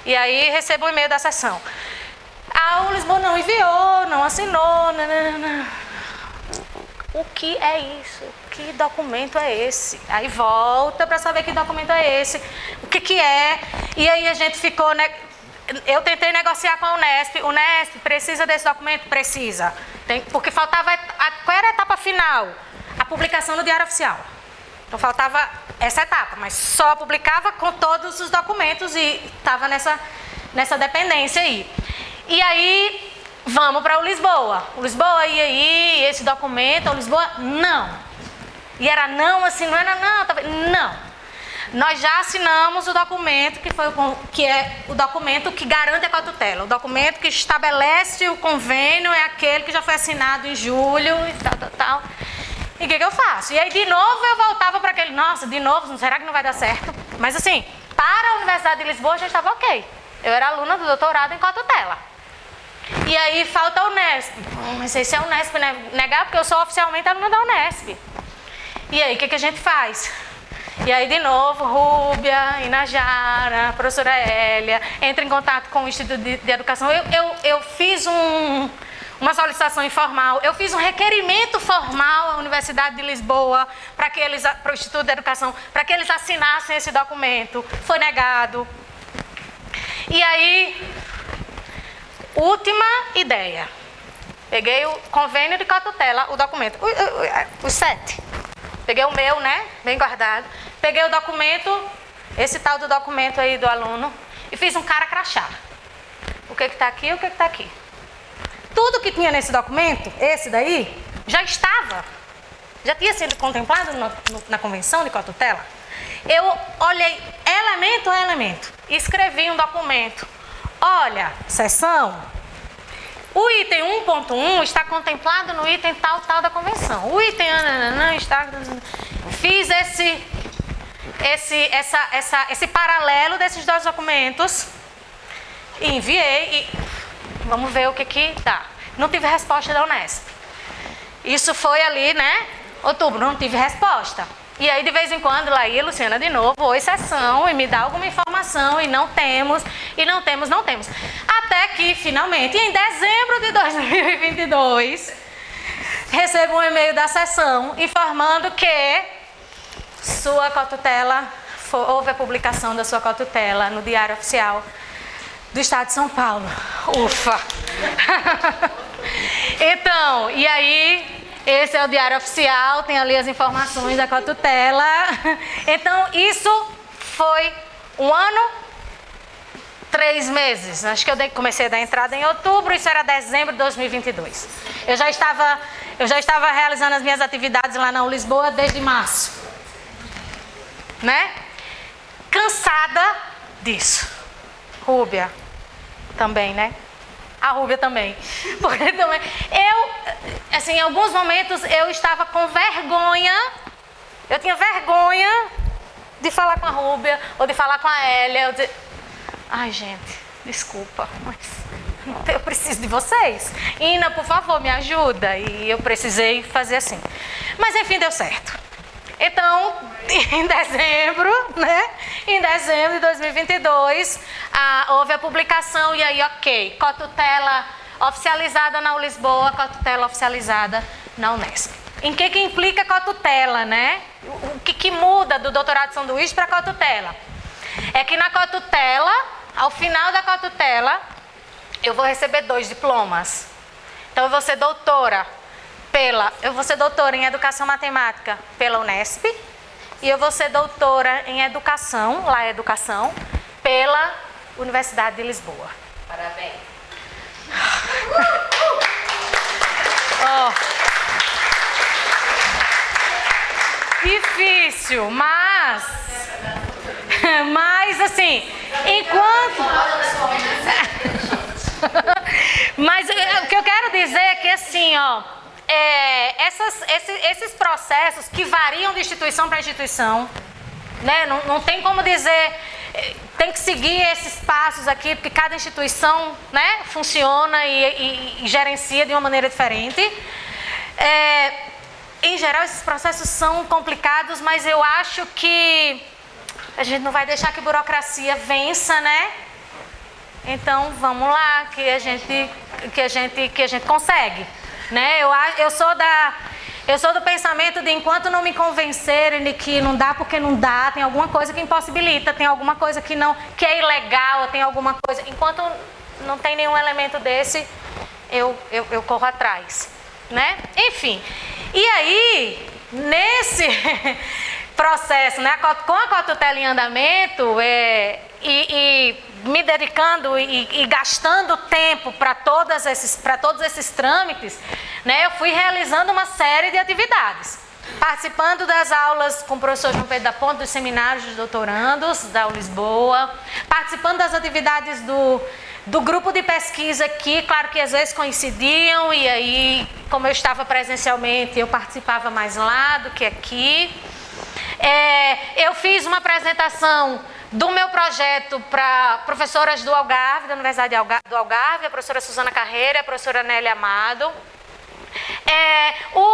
E aí recebo um e-mail da seção. O Lisboa não enviou, não assinou. o que é isso? Que documento é esse? Aí volta para saber que documento é esse, o que é. E aí a gente ficou, né? Eu tentei negociar com a Unesp, precisa desse documento? Precisa. Porque faltava, qual era a etapa final? A publicação no Diário Oficial. Então faltava essa etapa, mas só publicava com todos os documentos e estava nessa dependência aí. E aí, vamos para o Lisboa. O Lisboa, e aí, esse documento, o Lisboa, não. E era não, assim, não era não, não. Nós já assinamos o documento, que é o documento que garante a cotutela. O documento que estabelece o convênio é aquele que já foi assinado em julho e tal. E o que eu faço? E aí, de novo, eu voltava para aquele, nossa, de novo, será que não vai dar certo? Mas assim, para a Universidade de Lisboa já estava ok. Eu era aluna do doutorado em cotutela. E aí falta a Unesp. Mas esse é a Unesp, né? Negar porque eu sou oficialmente aluna da Unesp. E aí, o que a gente faz? E aí, de novo, Rúbia, Inajara, a professora Hélia, entra em contato com o Instituto de Educação. Eu fiz uma solicitação informal, eu fiz um requerimento formal à Universidade de Lisboa para o Instituto de Educação, para que eles assinassem esse documento. Foi negado. E aí, última ideia. Peguei o convênio de cotutela, o documento, os 7. Peguei o meu, né, bem guardado. Peguei o documento, esse tal do documento aí do aluno, e fiz um cara crachá. O que está aqui, o que está aqui. Tudo que tinha nesse documento, esse daí, já tinha sido contemplado na convenção de cotutela. Eu olhei elemento a elemento e escrevi um documento. Olha, seção, o item 1.1 está contemplado no item tal da convenção. O item está... Fiz esse paralelo desses dois documentos e enviei e vamos ver o que dá. Não tive resposta da Unesp. Isso foi ali, né? Outubro, não tive resposta. E aí, de vez em quando, lá ia Luciana de novo, oi, sessão, e me dá alguma informação, e não temos. Até que, finalmente, em dezembro de 2022, recebo um e-mail da sessão informando que sua cotutela, houve a publicação da sua cotutela no Diário Oficial do Estado de São Paulo. Ufa! Então, e aí... Esse é o Diário Oficial, tem ali as informações da cotutela. Então, isso foi 1 ano, 3 meses. Acho que eu comecei a dar entrada em outubro, isso era dezembro de 2022. Eu já estava realizando as minhas atividades lá na Lisboa desde março. Né? Cansada disso. Rúbia também, né? A Rúbia também. Porque também em alguns momentos eu estava com vergonha, eu tinha vergonha de falar com a Rúbia ou de falar com a Hélia. Ai, gente, desculpa, mas eu preciso de vocês. Ina, por favor, me ajuda. E eu precisei fazer assim. Mas enfim, deu certo. Então, em dezembro, né? Em dezembro de 2022, houve a publicação e aí, ok, cotutela oficializada na Lisboa, cotutela oficializada na Unesp. Em que implica cotutela, né? O que muda do doutorado de sanduíche para cotutela? É que na cotutela, ao final da cotutela, eu vou receber 2 diplomas. Então, eu vou ser doutora em Educação Matemática pela Unesp e eu vou ser doutora em Educação, lá é Educação, pela Universidade de Lisboa. Parabéns. Difícil, mas assim, enquanto... Mas o que eu quero dizer é que assim, esses processos que variam de instituição para instituição, né? Não tem como dizer, tem que seguir esses passos aqui, porque cada instituição, né, funciona e gerencia de uma maneira diferente. Em geral, esses processos são complicados, mas eu acho que a gente não vai deixar que a burocracia vença, né? Então, vamos lá, que a gente consegue, né? Eu sou Eu sou do pensamento de enquanto não me convencerem de que não dá porque não dá, tem alguma coisa que impossibilita, tem alguma coisa que é ilegal, tem alguma coisa... Enquanto não tem nenhum elemento desse, eu corro atrás, né? Enfim, e aí, nesse processo, né, com a cotutela em andamento, e me dedicando e gastando tempo para todos esses trâmites, né, eu fui realizando uma série de atividades. Participando das aulas com o professor João Pedro da Ponte, dos seminários dos doutorandos da Lisboa, participando das atividades do grupo de pesquisa aqui, claro que às vezes coincidiam, e aí, como eu estava presencialmente, eu participava mais lá do que aqui. Eu fiz uma apresentação do meu projeto para professoras do Algarve, da Universidade do Algarve, a professora Suzana Carreira e a professora Nélia Amado.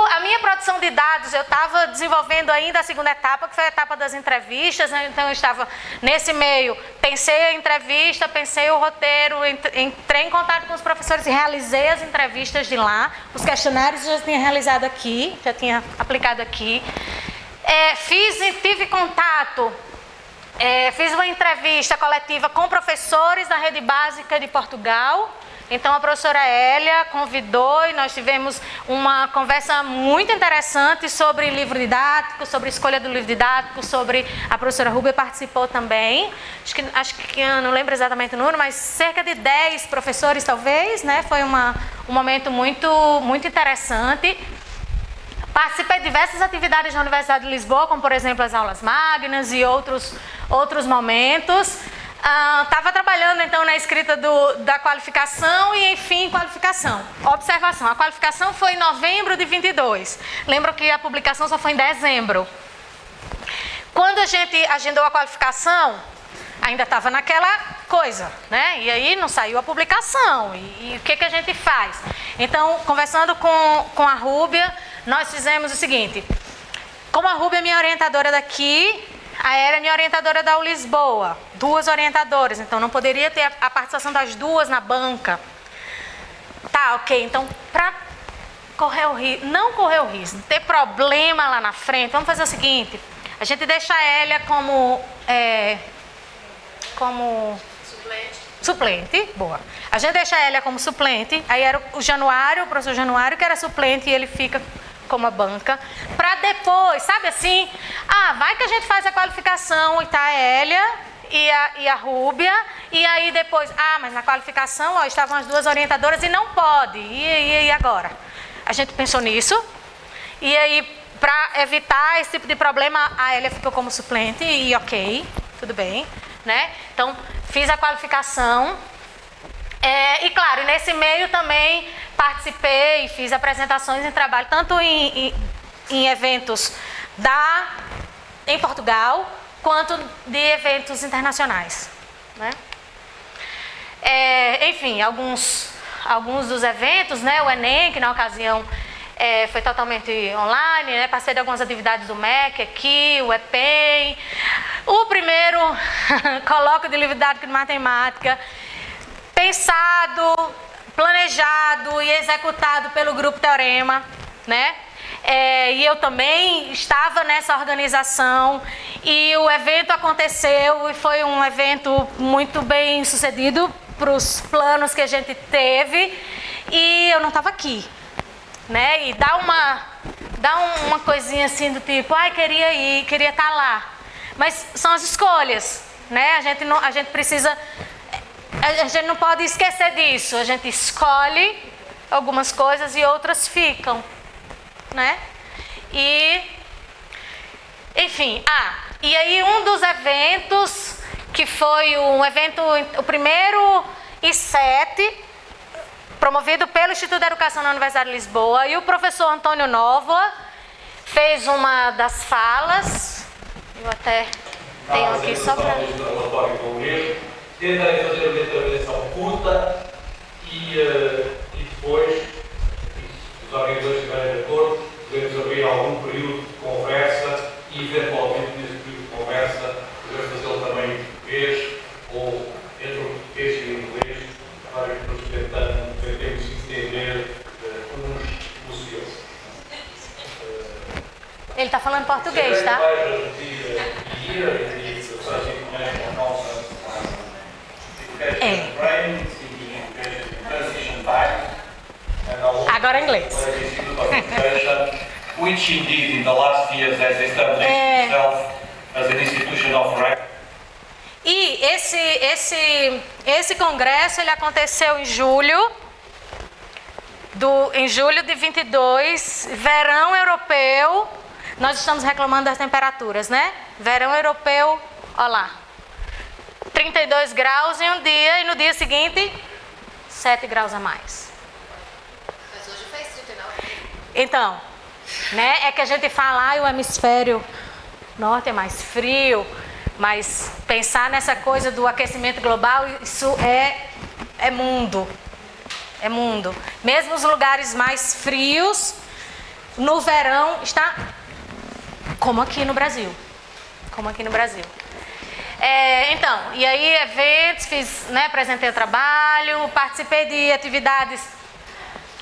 A minha produção de dados, eu estava desenvolvendo ainda a segunda etapa, que foi a etapa das entrevistas, né? Então eu estava nesse meio, pensei a entrevista, pensei o roteiro, entrei em contato com os professores e realizei as entrevistas de lá. Os questionários eu já tinha realizado aqui, já tinha aplicado aqui. Tive contato, fiz uma entrevista coletiva com professores da rede básica de Portugal. Então a professora Hélia convidou e nós tivemos uma conversa muito interessante sobre livro didático, sobre escolha do livro didático, sobre a professora Rúbia participou também. Acho que eu não lembro exatamente o número, mas cerca de 10 professores talvez, né? Foi um momento muito, muito interessante. Participei de diversas atividades na Universidade de Lisboa, como por exemplo as aulas magnas e outros momentos. Estava trabalhando então na escrita da qualificação e enfim qualificação. Observação, a qualificação foi em novembro de 22. Lembro que a publicação só foi em dezembro. Quando a gente agendou a qualificação, ainda estava naquela coisa, né? E aí não saiu a publicação. E o que a gente faz? Então, conversando com a Rúbia, nós fizemos o seguinte. Como a Rúbia é minha orientadora daqui, a Hélia é minha orientadora da Lisboa, 2 orientadoras, então não poderia ter a participação das 2 na banca. Tá, ok, então para não correr o risco, ter problema lá na frente, vamos fazer o seguinte, a gente deixa a Hélia como suplente, boa. A gente deixa a Hélia como suplente, aí era o professor Januário que era suplente e ele fica como a banca, para depois, sabe assim, vai que a gente faz a qualificação e tá a Hélia e a Rúbia, e aí depois, mas na qualificação estavam as 2 orientadoras e não pode, e agora? A gente pensou nisso, e aí para evitar esse tipo de problema, a Hélia ficou como suplente, e ok, tudo bem, né? Então, fiz a qualificação, e claro, nesse meio também participei e fiz apresentações em trabalho, tanto em eventos em Portugal, quanto de eventos internacionais, né? Enfim, alguns dos eventos, né? O Enem, que na ocasião foi totalmente online, né? Passei de algumas atividades do MEC aqui, o EPEM, o primeiro colóquio de livro didático de matemática, pensado, planejado e executado pelo Grupo Teorema, né? E eu também estava nessa organização e o evento aconteceu e foi um evento muito bem sucedido para os planos que a gente teve e eu não estava aqui, né? E dá uma coisinha assim do tipo, queria ir, queria estar lá, mas são as escolhas, né? A gente precisa... A gente não pode esquecer disso, a gente escolhe algumas coisas e outras ficam, né? Enfim, e aí um dos eventos, que foi o primeiro I7, promovido pelo Instituto de Educação da Universidade de Lisboa, e o professor Antônio Nóvoa fez uma das falas, eu até tenho aqui só para... Tentarei fazer uma intervenção curta e depois, se os organizadores estiverem de acordo, podemos abrir algum período de conversa e, eventualmente, nesse período de conversa, podemos fazê-lo também em português ou entre o português e o inglês, para que nos tentemos entender uns os outros. Ele está falando português, tá? Agora em inglês. Which indeed in the last years has established itself as an institution of right. E esse congresso ele aconteceu em julho de 22, verão europeu. Nós estamos reclamando das temperaturas, né? Verão europeu, olha lá. 32 graus em um dia e no dia seguinte 7 graus a mais. Mas hoje faz 39. Então, né, é que a gente fala, o hemisfério norte é mais frio, mas pensar nessa coisa do aquecimento global, isso é mundo. É mundo. Mesmo os lugares mais frios, no verão, está como aqui no Brasil. Como aqui no Brasil. Então, e aí eventos, fiz, né, apresentei o trabalho, participei de atividades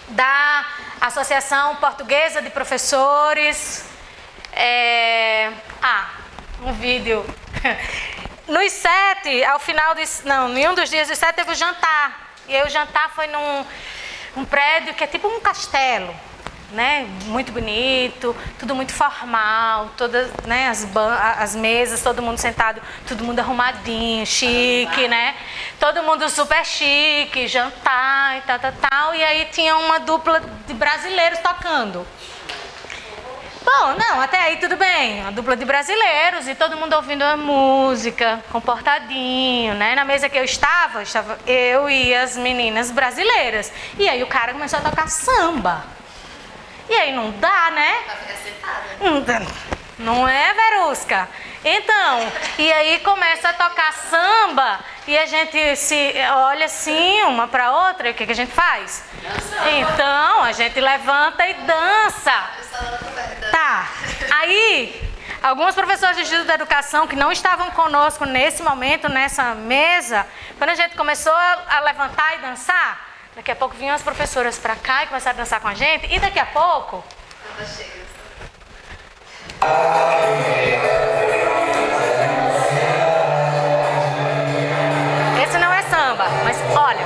da Associação Portuguesa de Professores. Um vídeo. Nos 7, ao final em um dos dias dos 7 teve o jantar. E aí o jantar foi num prédio que é tipo um castelo, né? Muito bonito, tudo muito formal, todas, né, as mesas, todo mundo sentado, todo mundo arrumadinho, chique, né? Todo mundo super chique, jantar e tal. E aí tinha uma dupla de brasileiros tocando. Bom, não, até aí tudo bem, uma dupla de brasileiros e todo mundo ouvindo a música, comportadinho, né? Na mesa que eu estava eu e as meninas brasileiras. E aí o cara começou a tocar samba. E aí não dá, né? Pra ficar sentada. Não é, Verusca? Então, e aí começa a tocar samba e a gente se olha assim, uma para outra, e o que a gente faz? Então, a gente levanta e dança. Tá. Aí, alguns professores de Instituto da Educação que não estavam conosco nesse momento, nessa mesa, quando a gente começou a levantar e dançar, daqui a pouco vinham as professoras para cá e começaram a dançar com a gente, e daqui a pouco... Esse não é samba, mas olha...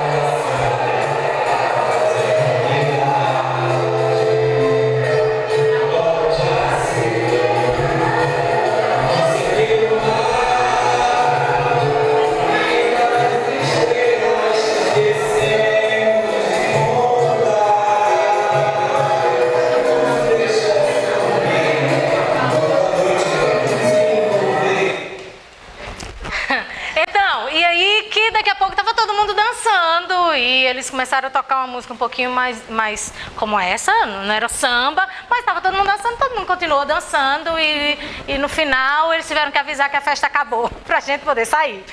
E eles começaram a tocar uma música um pouquinho mais como essa, não era samba, mas estava todo mundo dançando, todo mundo continuou dançando e no final eles tiveram que avisar que a festa acabou para a gente poder sair,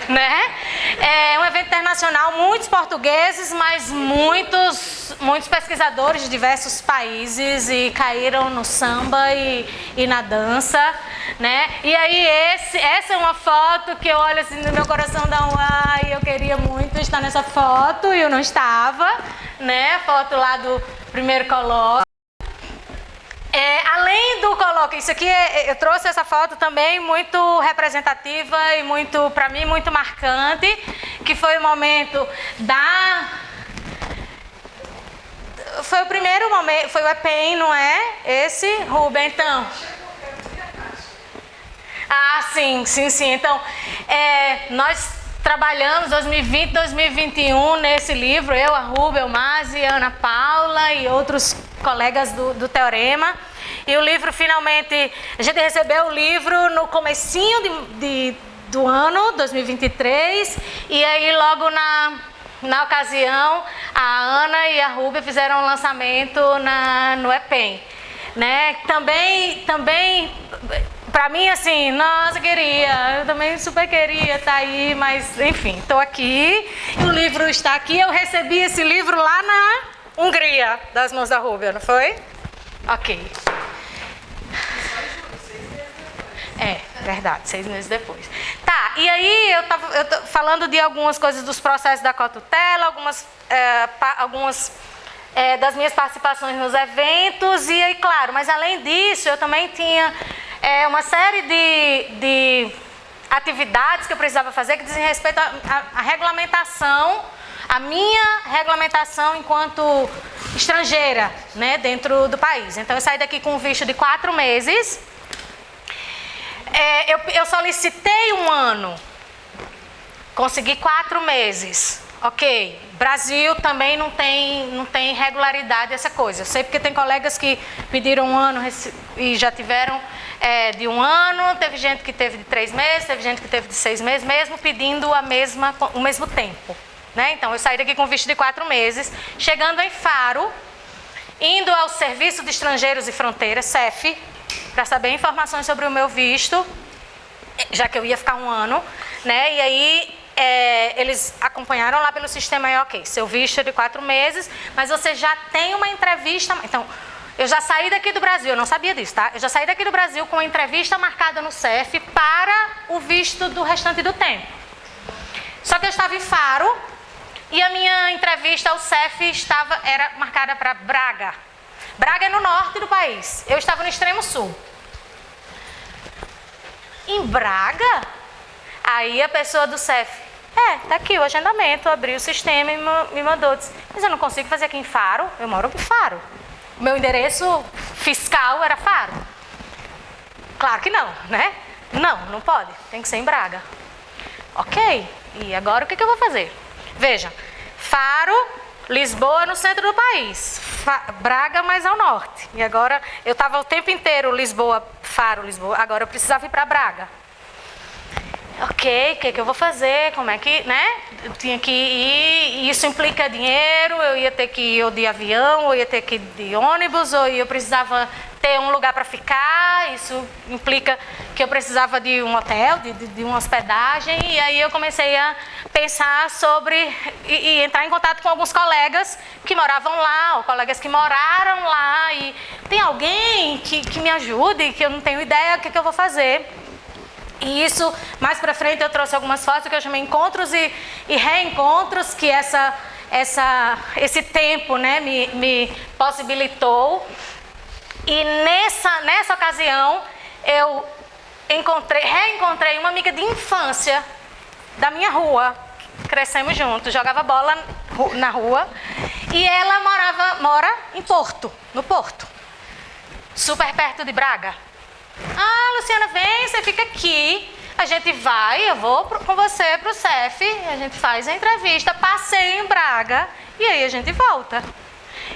né? É um evento internacional, muitos portugueses, mas muitos pesquisadores de diversos países e caíram no samba e na dança, né? E aí essa é uma foto que eu olho assim no meu coração, dá um ai, eu queria muito estar nessa foto e eu não estava, né? A foto lá do primeiro colóquio. Além do colóquio, isso aqui eu trouxe essa foto também muito representativa e muito, para mim, muito marcante, que foi o momento foi o primeiro momento, foi o EPEN, não é? Esse, Rubem, então. Ah, sim. Então, nós trabalhamos 2020, 2021 nesse livro, eu, a Rubem, o Mazi, a Ana Paula e outros colegas do Teorema. E o livro, finalmente, a gente recebeu o livro no comecinho do ano, 2023, e aí logo na ocasião, a Ana e a Rubem fizeram um lançamento no EPEN, né? Também para mim, assim, nossa, eu também super queria estar aí, mas enfim, estou aqui, o livro está aqui, eu recebi esse livro lá na Hungria, das mãos da Rubem, não foi? Ok. Verdade, 6 meses depois. Tá, e aí eu tô falando de algumas coisas dos processos da cotutela, algumas das minhas participações nos eventos, e aí, claro, mas além disso, eu também tinha uma série de atividades que eu precisava fazer que dizem respeito à regulamentação, a minha regulamentação enquanto estrangeira, né, dentro do país. Então, eu saí daqui com um visto de 4 meses. Eu solicitei 1 ano, consegui 4 meses. Ok, Brasil também não tem regularidade essa coisa. Eu sei porque tem colegas que pediram 1 ano e já tiveram de 1 ano, teve gente que teve de 3 meses, teve gente que teve de 6 meses, mesmo pedindo o mesmo tempo. Né? Então, eu saí daqui com visto de 4 meses, chegando em Faro, indo ao Serviço de Estrangeiros e Fronteiras, SEF, para saber informações sobre o meu visto, já que eu ia ficar 1 ano, né? E aí eles acompanharam lá pelo sistema e ok, seu visto é de 4 meses, mas você já tem uma entrevista. Então, eu já saí daqui do Brasil, eu não sabia disso, tá? Eu já saí daqui do Brasil com uma entrevista marcada no SEF para o visto do restante do tempo. Só que eu estava em Faro e a minha entrevista ao SEF era marcada para Braga. Braga é no norte do país, eu estava no extremo sul. Em Braga? Aí a pessoa do SEF, tá aqui o agendamento, abri o sistema e me mandou. Disse, mas eu não consigo fazer aqui em Faro, eu moro em Faro. O meu endereço fiscal era Faro. Claro que não, né? Não pode, tem que ser em Braga. Ok, e agora o que eu vou fazer? Veja, Faro, Lisboa no centro do país, Braga mais ao norte. E agora, eu estava o tempo inteiro Faro, Lisboa, agora eu precisava ir para Braga. Ok, o que eu vou fazer? Como é que, né? Eu tinha que ir, isso implica dinheiro, eu ia ter que ir ou de avião, ou ia ter que ir de ônibus, ou eu precisava ter um lugar para ficar, isso implica que eu precisava de um hotel, de uma hospedagem, e aí eu comecei a pensar sobre, e entrar em contato com alguns colegas que moravam lá, ou colegas que moraram lá, e tem alguém que me ajude, que eu não tenho ideia do que eu vou fazer. E isso, mais pra frente eu trouxe algumas fotos que eu chamei encontros e reencontros, que esse tempo, né, me possibilitou. E nessa ocasião eu reencontrei uma amiga de infância da minha rua, crescemos juntos, jogava bola na rua, e ela mora em no Porto, super perto de Braga. Ah, Luciana, vem, você fica aqui, a gente vai, eu vou com você pro SEF, a gente faz a entrevista, passeio em Braga e aí a gente volta.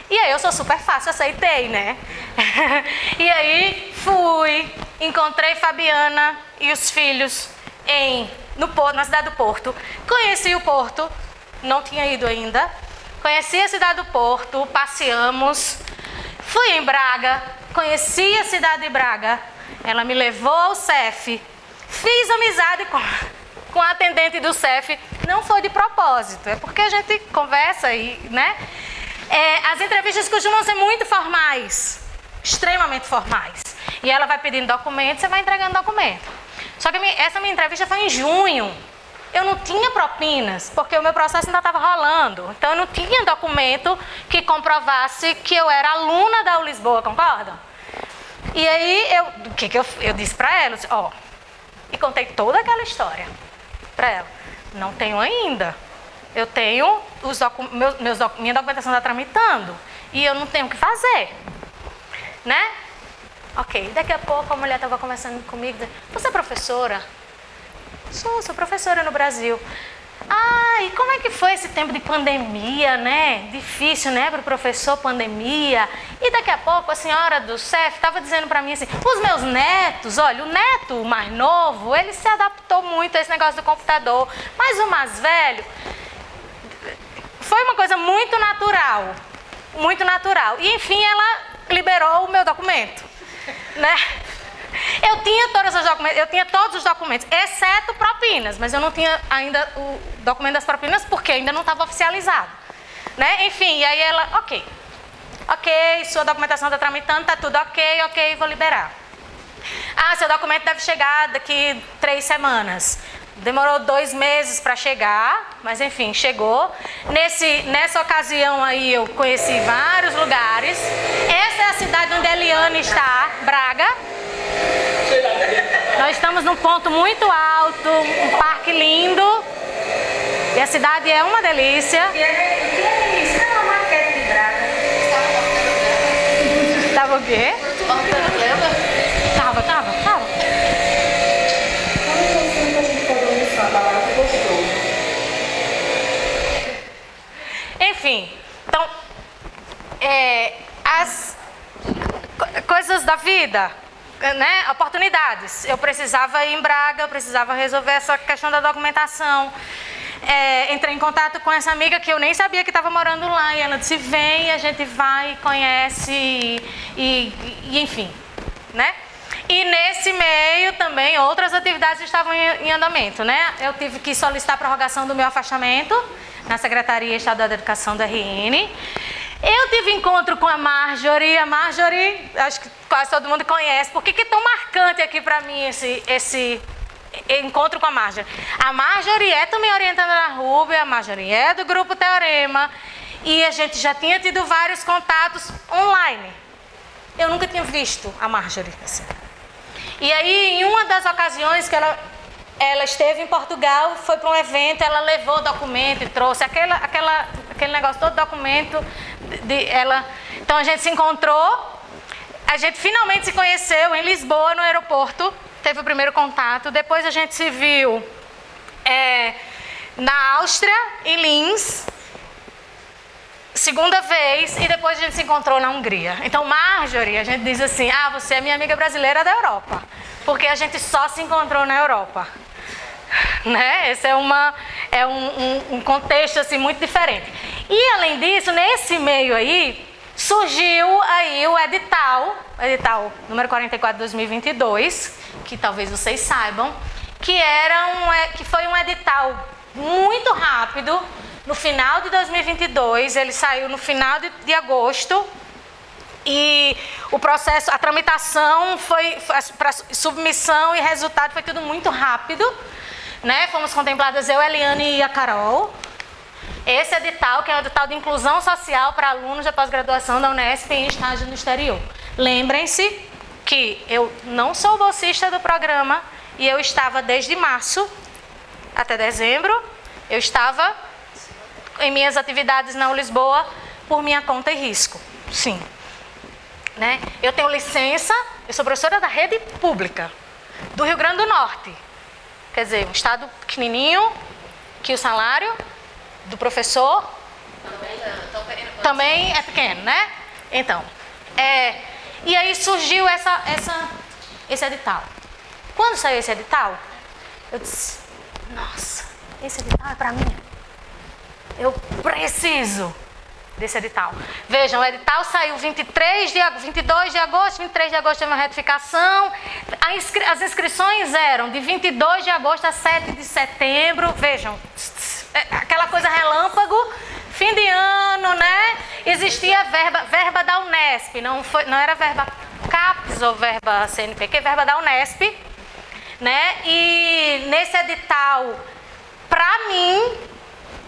E aí eu sou super fácil, aceitei, né? E aí fui, encontrei Fabiana e os filhos na cidade do Porto, conheci o Porto, não tinha ido ainda, conheci a cidade do Porto, passeamos, fui em Braga, conheci a cidade de Braga. Ela me levou ao SEF, fiz amizade com a atendente do SEF, não foi de propósito, é porque a gente conversa e, né? As entrevistas costumam ser muito formais, extremamente formais. E ela vai pedindo documentos, você vai entregando documento. Só que essa minha entrevista foi em junho. Eu não tinha propinas, porque o meu processo ainda estava rolando. Então eu não tinha documento que comprovasse que eu era aluna da ULisboa, concordam? E aí, eu disse para ela, e contei toda aquela história para ela. Não tenho ainda. Eu tenho minha documentação está tramitando e eu não tenho o que fazer, né? Ok, daqui a pouco a mulher estava conversando comigo, dizendo, você é professora? Sou professora no Brasil. Ah, e como é que foi esse tempo de pandemia, né? Difícil, né, para o professor, pandemia. E daqui a pouco a senhora do SEF estava dizendo para mim assim, os meus netos, olha, o neto mais novo, ele se adaptou muito a esse negócio do computador, mas o mais velho, foi uma coisa muito natural, muito natural. E enfim, ela liberou o meu documento, né? Eu tinha todos os documentos, exceto propinas, mas eu não tinha ainda o documento das propinas porque ainda não estava oficializado, né? Enfim, e aí ela, ok, sua documentação está tramitando, está tudo ok, vou liberar. Ah, seu documento deve chegar daqui 3 semanas. Demorou 2 meses para chegar, mas enfim, chegou. Nessa ocasião aí eu conheci vários lugares. Essa é a cidade onde a Eliane está, Braga. Nós estamos num ponto muito alto, um parque lindo. E a cidade é uma delícia. O que é isso? É uma maquete de Braga. Tava o quê? Cortando grama. Tava. Enfim, então, as coisas da vida, né? Oportunidades. Eu precisava ir em Braga, eu precisava resolver essa questão da documentação. Entrei em contato com essa amiga que eu nem sabia que estava morando lá. E ela disse, vem, a gente vai, conhece e enfim, né? E nesse meio também outras atividades estavam em andamento, né? Eu tive que solicitar a prorrogação do meu afastamento na Secretaria Estadual da Educação da RN. Eu tive encontro com a Marjorie. A Marjorie, acho que quase todo mundo conhece. Por que é tão marcante aqui para mim esse encontro com a Marjorie? A Marjorie é também orientada na RUB, a Marjorie é do Grupo Teorema. E a gente já tinha tido vários contatos online. Eu nunca tinha visto a Marjorie assim. E aí, em uma das ocasiões que ela esteve em Portugal, foi para um evento, ela levou o documento e trouxe aquele negócio, todo documento ela. Então a gente se encontrou, a gente finalmente se conheceu em Lisboa, no aeroporto, teve o primeiro contato. Depois a gente se viu na Áustria, em Linz, segunda vez, e depois a gente se encontrou na Hungria. Então, Marjorie, a gente diz assim, você é minha amiga brasileira da Europa, porque a gente só se encontrou na Europa, né? Esse é um contexto assim, muito diferente. E, além disso, nesse meio aí, surgiu aí o edital número 44 de 2022, que talvez vocês saibam, que foi um edital muito rápido. No final de 2022, ele saiu no final de agosto, e o processo, a tramitação foi para submissão e resultado foi tudo muito rápido, né? Fomos contempladas eu, a Eliane e a Carol. Esse edital, que é o edital de inclusão social para alunos de pós-graduação da Unesp em estágio no exterior. Lembrem-se que eu não sou bolsista do programa e eu estava desde março até dezembro, eu estava em minhas atividades na Lisboa por minha conta e risco, sim. Né? Eu tenho licença, eu sou professora da rede pública do Rio Grande do Norte. Quer dizer, um estado pequenininho, que o salário do professor também é pequeno, né? Então, e aí surgiu esse edital. Quando saiu esse edital, eu disse, nossa, esse edital é para mim. Eu preciso desse edital. Vejam, o edital saiu 22 de agosto, 23 de agosto teve uma retificação. As inscrições eram de 22 de agosto a 7 de setembro. Vejam, aquela coisa relâmpago, fim de ano, né? Existia verba da Unesp, não era verba CAPES ou verba CNPq, verba da Unesp, né? E nesse edital, para mim,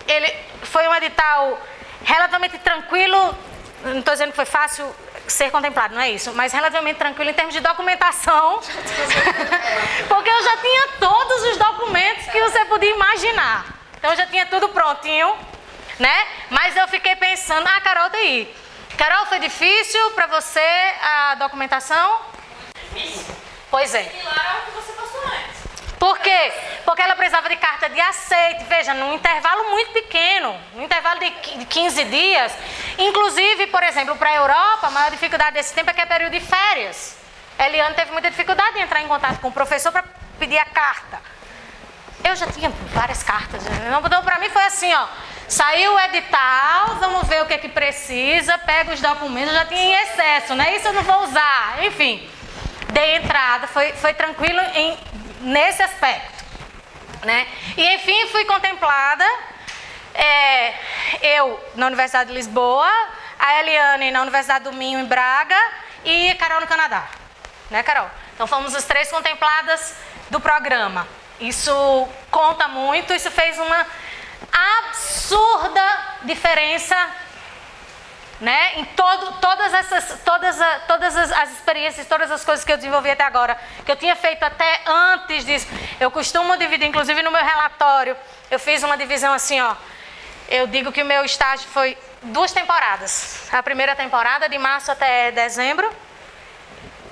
ele foi um edital relativamente tranquilo. Não estou dizendo que foi fácil ser contemplado, não é isso, mas relativamente tranquilo em termos de documentação, porque eu já tinha todos os documentos que você podia imaginar. Então eu já tinha tudo prontinho, né? Mas eu fiquei pensando, Carol tá aí. Carol, foi difícil para você a documentação? Difícil. Pois é. Similar ao que você passou antes. Por quê? Porque ela precisava de carta de aceite, veja, num intervalo muito pequeno, num intervalo de 15 dias. Inclusive, por exemplo, para a Europa, a maior dificuldade desse tempo é que é período de férias. Eliane teve muita dificuldade em entrar em contato com o professor para pedir a carta. Eu já tinha várias cartas. Então, para mim foi assim, saiu o edital, vamos ver o que é que precisa, pega os documentos, eu já tinha em excesso, né? Isso eu não vou usar. Enfim, dei entrada, foi tranquilo nesse aspecto, né? E enfim, fui contemplada, eu na Universidade de Lisboa, a Eliane na Universidade do Minho em Braga e a Carol no Canadá, né, Carol? Então fomos as 3 contempladas do programa. Isso conta muito, isso fez uma absurda diferença, né? Em todas as experiências, todas as coisas que eu desenvolvi até agora, que eu tinha feito até antes disso. Eu costumo dividir, inclusive no meu relatório, eu fiz uma divisão assim, ó. Eu digo que o meu estágio foi 2 temporadas. A primeira temporada, de março até dezembro,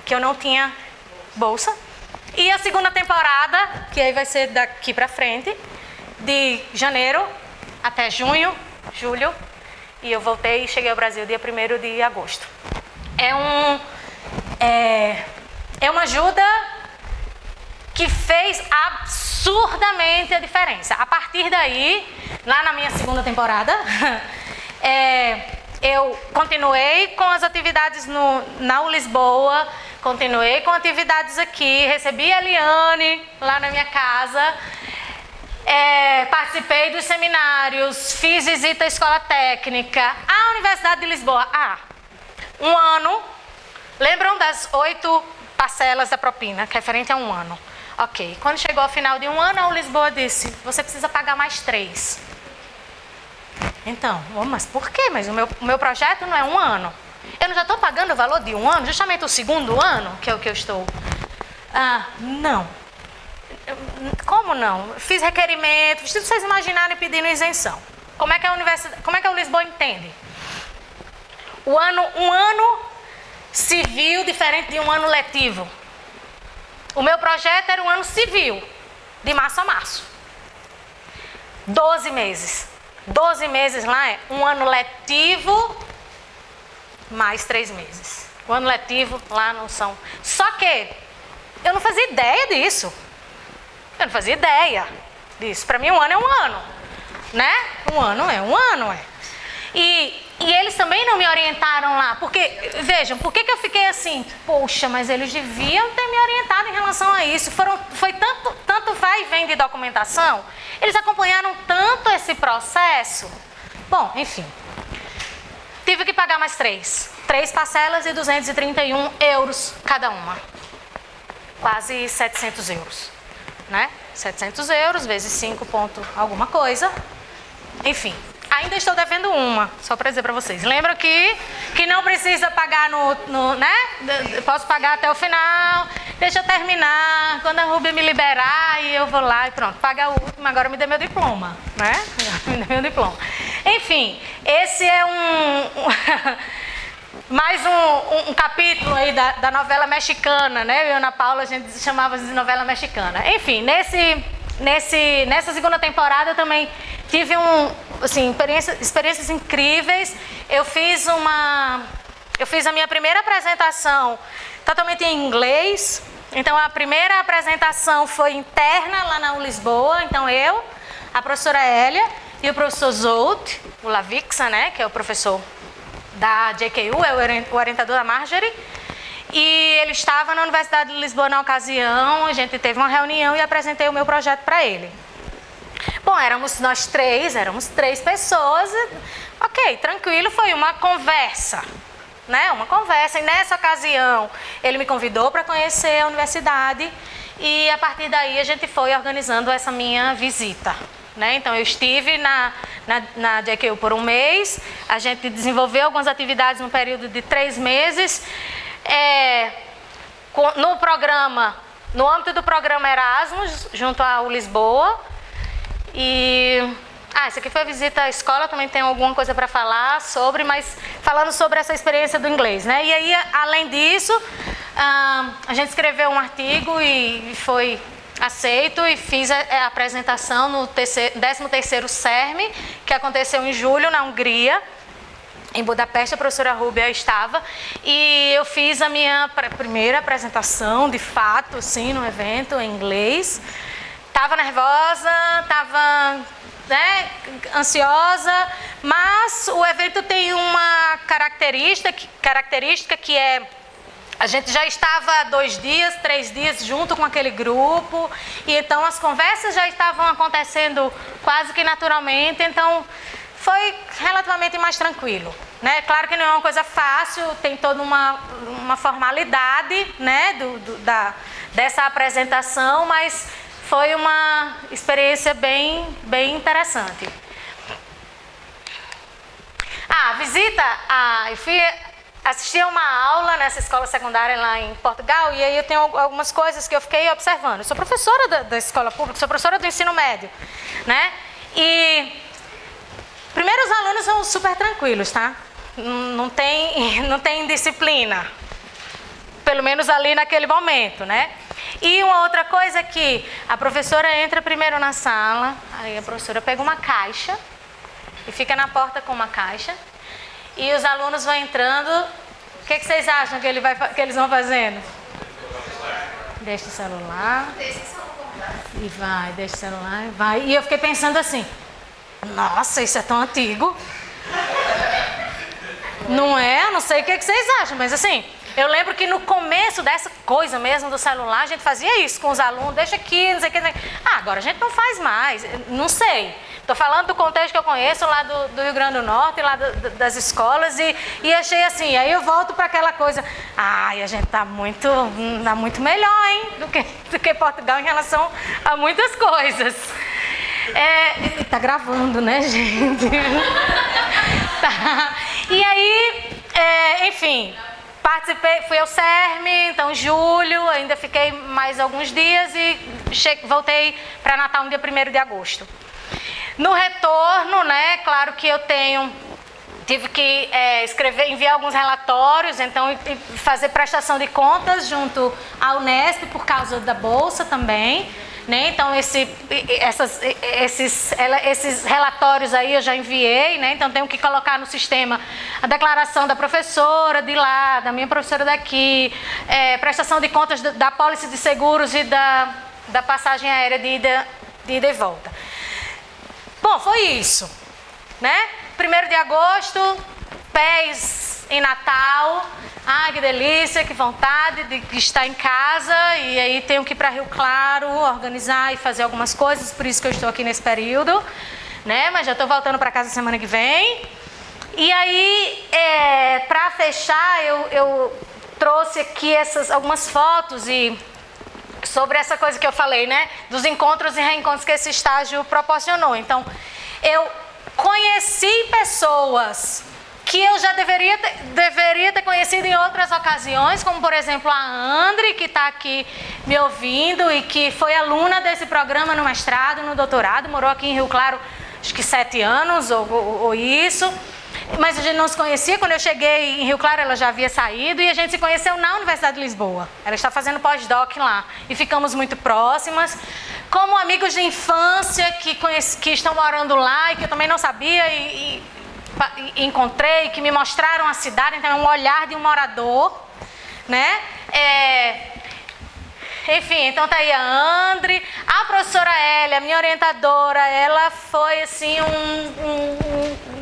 que eu não tinha bolsa. E a segunda temporada, que aí vai ser daqui pra frente, de janeiro até junho, julho. E eu voltei e cheguei ao Brasil dia 1º de agosto. É uma ajuda que fez absurdamente a diferença. A partir daí, lá na minha segunda temporada, eu continuei com as atividades na Lisboa, continuei com atividades aqui, recebi a Eliane lá na minha casa, participei dos seminários, fiz visita à escola técnica, à Universidade de Lisboa. Um ano, lembram das 8 parcelas da propina, que é referente a um ano? Ok, quando chegou ao final de um ano, a Lisboa disse, você precisa pagar mais 3. Então, mas por quê? Mas o meu projeto não é um ano. Eu não já estou pagando o valor de um ano, justamente o segundo ano, que é o que eu estou. Não. Como não? Fiz requerimento, se vocês imaginarem pedindo isenção. Como é que a Lisboa entende? Um ano civil diferente de um ano letivo. O meu projeto era um ano civil, de março a março. 12 meses. 12 meses lá é um ano letivo mais 3 meses. O ano letivo lá não são... Só que eu não fazia ideia disso. Eu não fazia ideia disso. Para mim, um ano é um ano, né? Um ano é um ano, E eles também não me orientaram lá, porque, vejam, por que eu fiquei assim? Poxa, mas eles deviam ter me orientado em relação a isso. Foi tanto vai e vem de documentação, eles acompanharam tanto esse processo. Bom, enfim, tive que pagar mais 3 parcelas de 231 euros cada uma. Quase 700 euros, né? 700 euros vezes 5 ponto alguma coisa. Enfim. Ainda estou devendo uma, só para dizer para vocês. Lembram que não precisa pagar né? Posso pagar até o final, deixa eu terminar. Quando a Rúbia me liberar, aí eu vou lá e pronto, paga o último, agora me dê meu diploma, né? Me dê meu diploma. Enfim, esse é mais um capítulo aí da novela mexicana, né? Eu e a Ana Paula, a gente chamava de novela mexicana. Enfim, nessa segunda temporada eu também tive experiências incríveis. Eu fiz a minha primeira apresentação totalmente em inglês. Então a primeira apresentação foi interna lá na Lisboa. Então eu, a professora Hélia e o professor Zolt, o Lavixa, né, que é o professor da JKU, é o orientador da Marjorie. E ele estava na Universidade de Lisboa na ocasião, a gente teve uma reunião e apresentei o meu projeto para ele. Bom, éramos 3 pessoas, ok, tranquilo, foi uma conversa, né? Uma conversa, e nessa ocasião ele me convidou para conhecer a universidade e a partir daí a gente foi organizando essa minha visita, né? Então eu estive na JKU por um mês, a gente desenvolveu algumas atividades no período de 3 meses, no âmbito do programa Erasmus, junto ao Lisboa. Isso aqui foi a visita à escola, também tem alguma coisa para falar sobre, mas falando sobre essa experiência do inglês, né? E aí, além disso, a gente escreveu um artigo e foi aceito e fiz a apresentação no 13º CERM, que aconteceu em julho na Hungria. Em Budapeste, a professora Rúbia estava e eu fiz a minha primeira apresentação, de fato, assim, no evento, em inglês. Estava nervosa, estava, né, ansiosa, mas o evento tem uma característica que é... A gente já estava 2 dias, 3 dias junto com aquele grupo, e então as conversas já estavam acontecendo quase que naturalmente, então... Foi relativamente mais tranquilo, né? Claro que não é uma coisa fácil, tem toda uma formalidade, né, dessa apresentação, mas foi uma experiência bem interessante. Eu fui assistir a uma aula nessa escola secundária lá em Portugal, e aí eu tenho algumas coisas que eu fiquei observando. Eu sou professora da escola pública, sou professora do ensino médio, né? E primeiro, os alunos são super tranquilos, tá? Não tem disciplina, pelo menos ali naquele momento, né? E uma outra coisa é que a professora entra primeiro na sala, aí a professora pega uma caixa e fica na porta com uma caixa, e os alunos vão entrando. O que vocês acham que eles vão fazendo? Deixa o celular. E vai, deixa o celular, vai. E eu fiquei pensando assim, nossa, isso é tão antigo. Não é? Eu não sei o que vocês acham, mas assim, eu lembro que no começo dessa coisa mesmo do celular, a gente fazia isso com os alunos, deixa aqui, não sei o que. Agora a gente não faz mais, não sei. Estou falando do contexto que eu conheço lá do Rio Grande do Norte, lá das escolas, e achei assim, aí eu volto para aquela coisa, a gente tá muito melhor, hein, do que Portugal em relação a muitas coisas. Tá gravando, né, gente? Tá. E aí, enfim, participei, fui ao CERM, então julho, ainda fiquei mais alguns dias e voltei para Natal no dia 1º de agosto. No retorno, né, claro que eu tive que enviar alguns relatórios, então fazer prestação de contas junto à Unesp por causa da bolsa também, né? Então esses relatórios aí eu já enviei, né? Então tenho que colocar no sistema a declaração da professora de lá, da minha professora daqui, prestação de contas da pólice de seguros e da passagem aérea de ida e volta. Bom, foi isso, né? 1º de agosto, pés em Natal. Ai, que delícia, que vontade de estar em casa. E aí tenho que ir para Rio Claro, organizar e fazer algumas coisas, por isso que eu estou aqui nesse período, né? Mas já estou voltando para casa semana que vem. E aí, para fechar, eu trouxe aqui algumas fotos sobre essa coisa que eu falei, né? Dos encontros e reencontros que esse estágio proporcionou. Então, eu conheci pessoas que eu já deveria ter conhecido em outras ocasiões, como, por exemplo, a Andri, que está aqui me ouvindo e que foi aluna desse programa no mestrado, no doutorado, morou aqui em Rio Claro, acho que 7 anos ou isso. Mas a gente não se conhecia. Quando eu cheguei em Rio Claro, ela já havia saído e a gente se conheceu na Universidade de Lisboa. Ela está fazendo pós-doc lá e ficamos muito próximas. Como amigos de infância que estão morando lá e que eu também não sabia e encontrei, que me mostraram a cidade. Então é um olhar de um morador, né? Enfim, então tá aí a Andri, a professora Hélia, minha orientadora, ela foi assim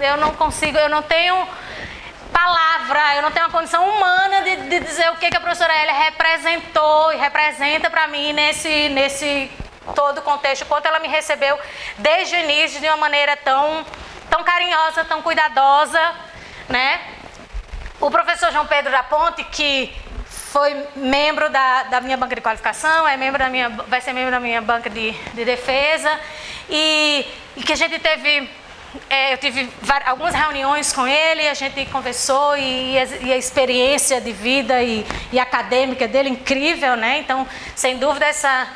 eu não tenho palavra, eu não tenho uma condição humana de dizer o que a professora Hélia representou e representa para mim nesse todo o contexto, quanto ela me recebeu desde o início de uma maneira tão carinhosa, tão cuidadosa, né? O professor João Pedro da Ponte, que foi membro da minha banca de qualificação, vai ser membro da minha banca de defesa, e que a gente eu tive algumas reuniões com ele, a gente conversou, e a experiência de vida e acadêmica dele incrível, né? Então, sem dúvida, essa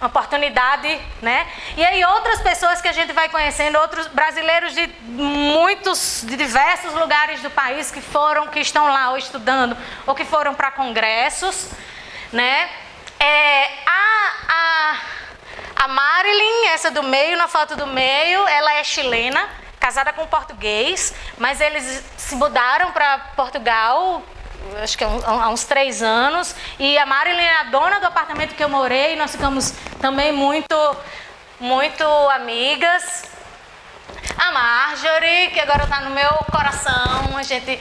oportunidade, né? E aí outras pessoas que a gente vai conhecendo, outros brasileiros de diversos lugares do país que estão lá ou estudando ou que foram para congressos, né? A Marilyn, essa do meio, na foto do meio, ela é chilena, casada com um português, mas eles se mudaram para Portugal, acho que há uns 3 anos, e a Marilyn é a dona do apartamento que eu morei, nós ficamos também muito amigas. A Marjorie, que agora está no meu coração, a gente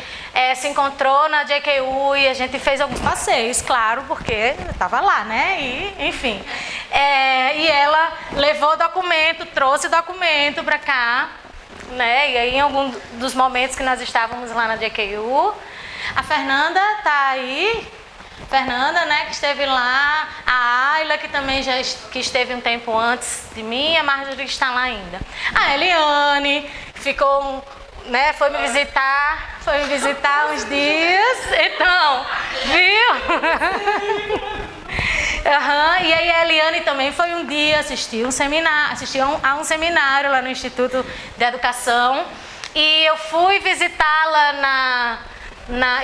se encontrou na JKU e a gente fez alguns passeios, claro, porque eu estava lá, né? E, enfim. E ela levou documento, trouxe documento para cá, né? E aí, em algum dos momentos que nós estávamos lá na JKU, a Fernanda está aí. Fernanda, né, que esteve lá, a Ayla, que também que esteve um tempo antes de mim, a Marjorie que está lá ainda. A Eliane ficou, né, foi me visitar uns dias, então, viu? E aí a Eliane também foi um dia assistiu a um seminário lá no Instituto de Educação, e eu fui visitá-la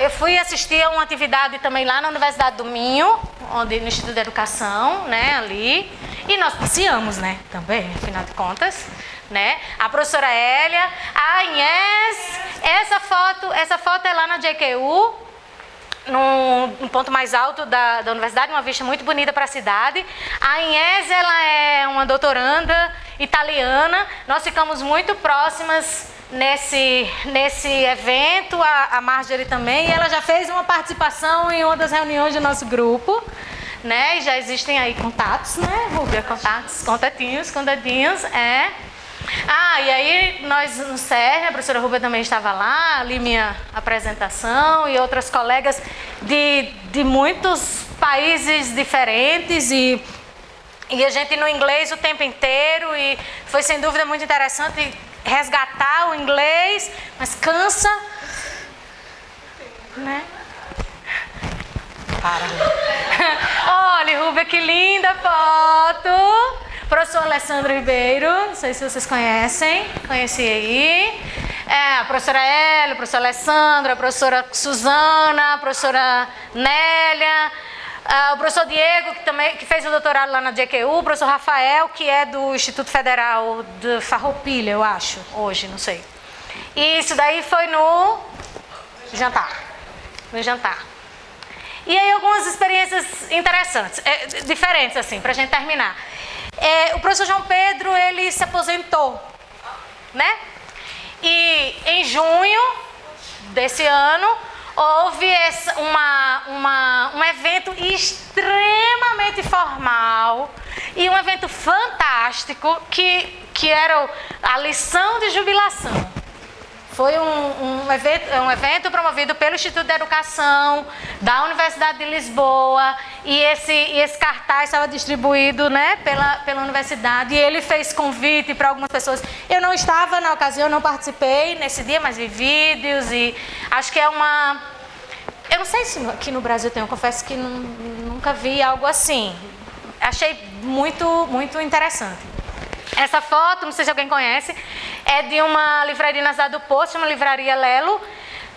eu fui assistir a uma atividade também lá na Universidade do Minho, no Instituto de Educação, né, ali. E nós passeamos, né, também, afinal de contas, né. A professora Hélia, a Inés, essa foto é lá na JQU, num ponto mais alto da universidade, uma vista muito bonita para a cidade. A Inés, ela é uma doutoranda italiana, nós ficamos muito próximas nesse evento, a Marjorie também, e ela já fez uma participação em uma das reuniões do nosso grupo, né, e já existem aí contatos, né, Rúbia, contatinhos, e aí nós no CERN, a professora Rúbia também estava lá, ali minha apresentação, e outras colegas de muitos países diferentes, e a gente no inglês o tempo inteiro, e foi sem dúvida muito interessante resgatar o inglês, mas cansa, né? Olha, Rúbia, que linda foto! Professor Alessandro Ribeiro, não sei se vocês conheci aí. A professora Hélia, a professora Alessandra, a professora Suzana, a professora Nélia, o professor Diego, que fez o doutorado lá na JQU, o professor Rafael, que é do Instituto Federal de Farroupilha, eu acho, hoje, não sei. E isso daí foi no jantar. E aí algumas experiências interessantes, diferentes assim, pra gente terminar. O professor João Pedro, ele se aposentou, né? E em junho desse ano, houve um evento extremamente formal e um evento fantástico que era a lição de jubilação. Foi um evento promovido pelo Instituto de Educação da Universidade de Lisboa, e esse cartaz estava distribuído, né, pela universidade, e ele fez convite para algumas pessoas. Eu não estava na ocasião, não participei nesse dia, mas vi vídeos, e acho que eu não sei se aqui no Brasil tem, eu confesso que nunca vi algo assim. Achei muito, muito interessante. Essa foto, não sei se alguém conhece, é de uma livraria na Cidade do Posto, uma livraria Lelo,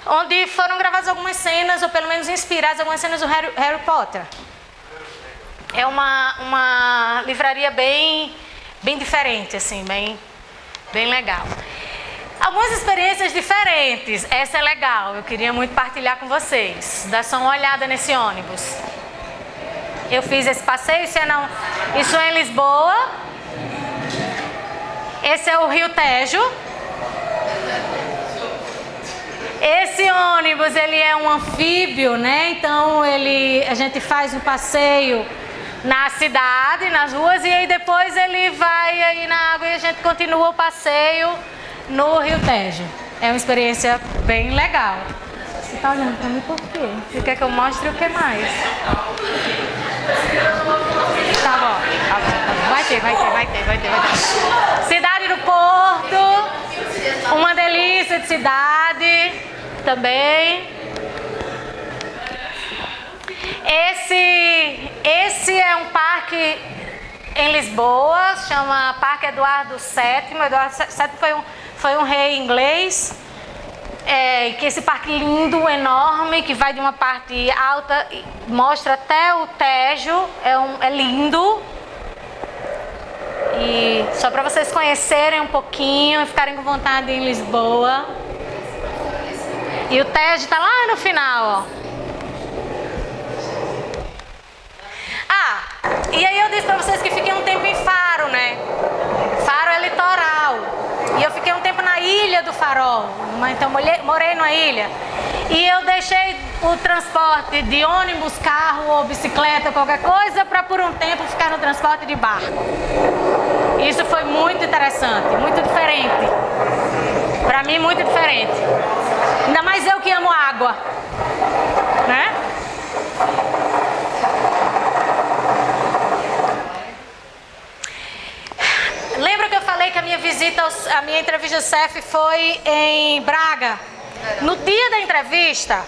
onde foram gravadas algumas cenas, ou pelo menos inspiradas algumas cenas do Harry Potter. É uma livraria bem diferente, assim, bem legal. Algumas experiências diferentes, essa é legal, eu queria muito partilhar com vocês. Dá só uma olhada nesse ônibus. Eu fiz esse passeio, isso é em Lisboa. Esse é o Rio Tejo. Esse ônibus, ele é um anfíbio, né? Então a gente faz um passeio na cidade, nas ruas, e aí depois ele vai aí na água e a gente continua o passeio no Rio Tejo. É uma experiência bem legal. Você está olhando para mim por quê? Você quer que eu mostre o que mais? Tá bom. Vai ter. Cidade do Porto, uma delícia de cidade também. Esse é um parque em Lisboa, chama Parque Eduardo VII. Eduardo VII foi um rei inglês. Que esse parque lindo, enorme, que vai de uma parte alta, mostra até o Tejo, é lindo. E só para vocês conhecerem um pouquinho e ficarem com vontade de ir em Lisboa. E o Tejo está lá no final, ó. E aí eu disse para vocês que fiquei um tempo em Faro, né? Faro é litoral. E eu fiquei um tempo na Ilha do Farol, então morei numa ilha. E eu deixei o transporte de ônibus, carro ou bicicleta, qualquer coisa, para por um tempo ficar no transporte de barco. Isso foi muito interessante, muito diferente. Para mim, muito diferente. Ainda mais eu que amo água, né? a minha entrevista do CEF foi em Braga. No dia da entrevista,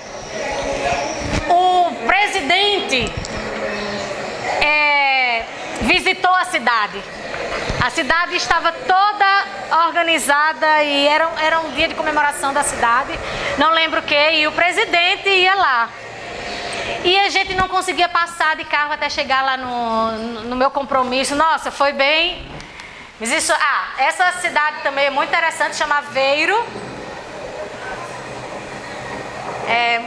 o presidente visitou a cidade. A cidade estava toda organizada e era um dia de comemoração da cidade, não lembro o que, e o presidente ia lá. E a gente não conseguia passar de carro até chegar lá no meu compromisso. Nossa, foi bem... Mas isso, essa cidade também é muito interessante, chama Aveiro. É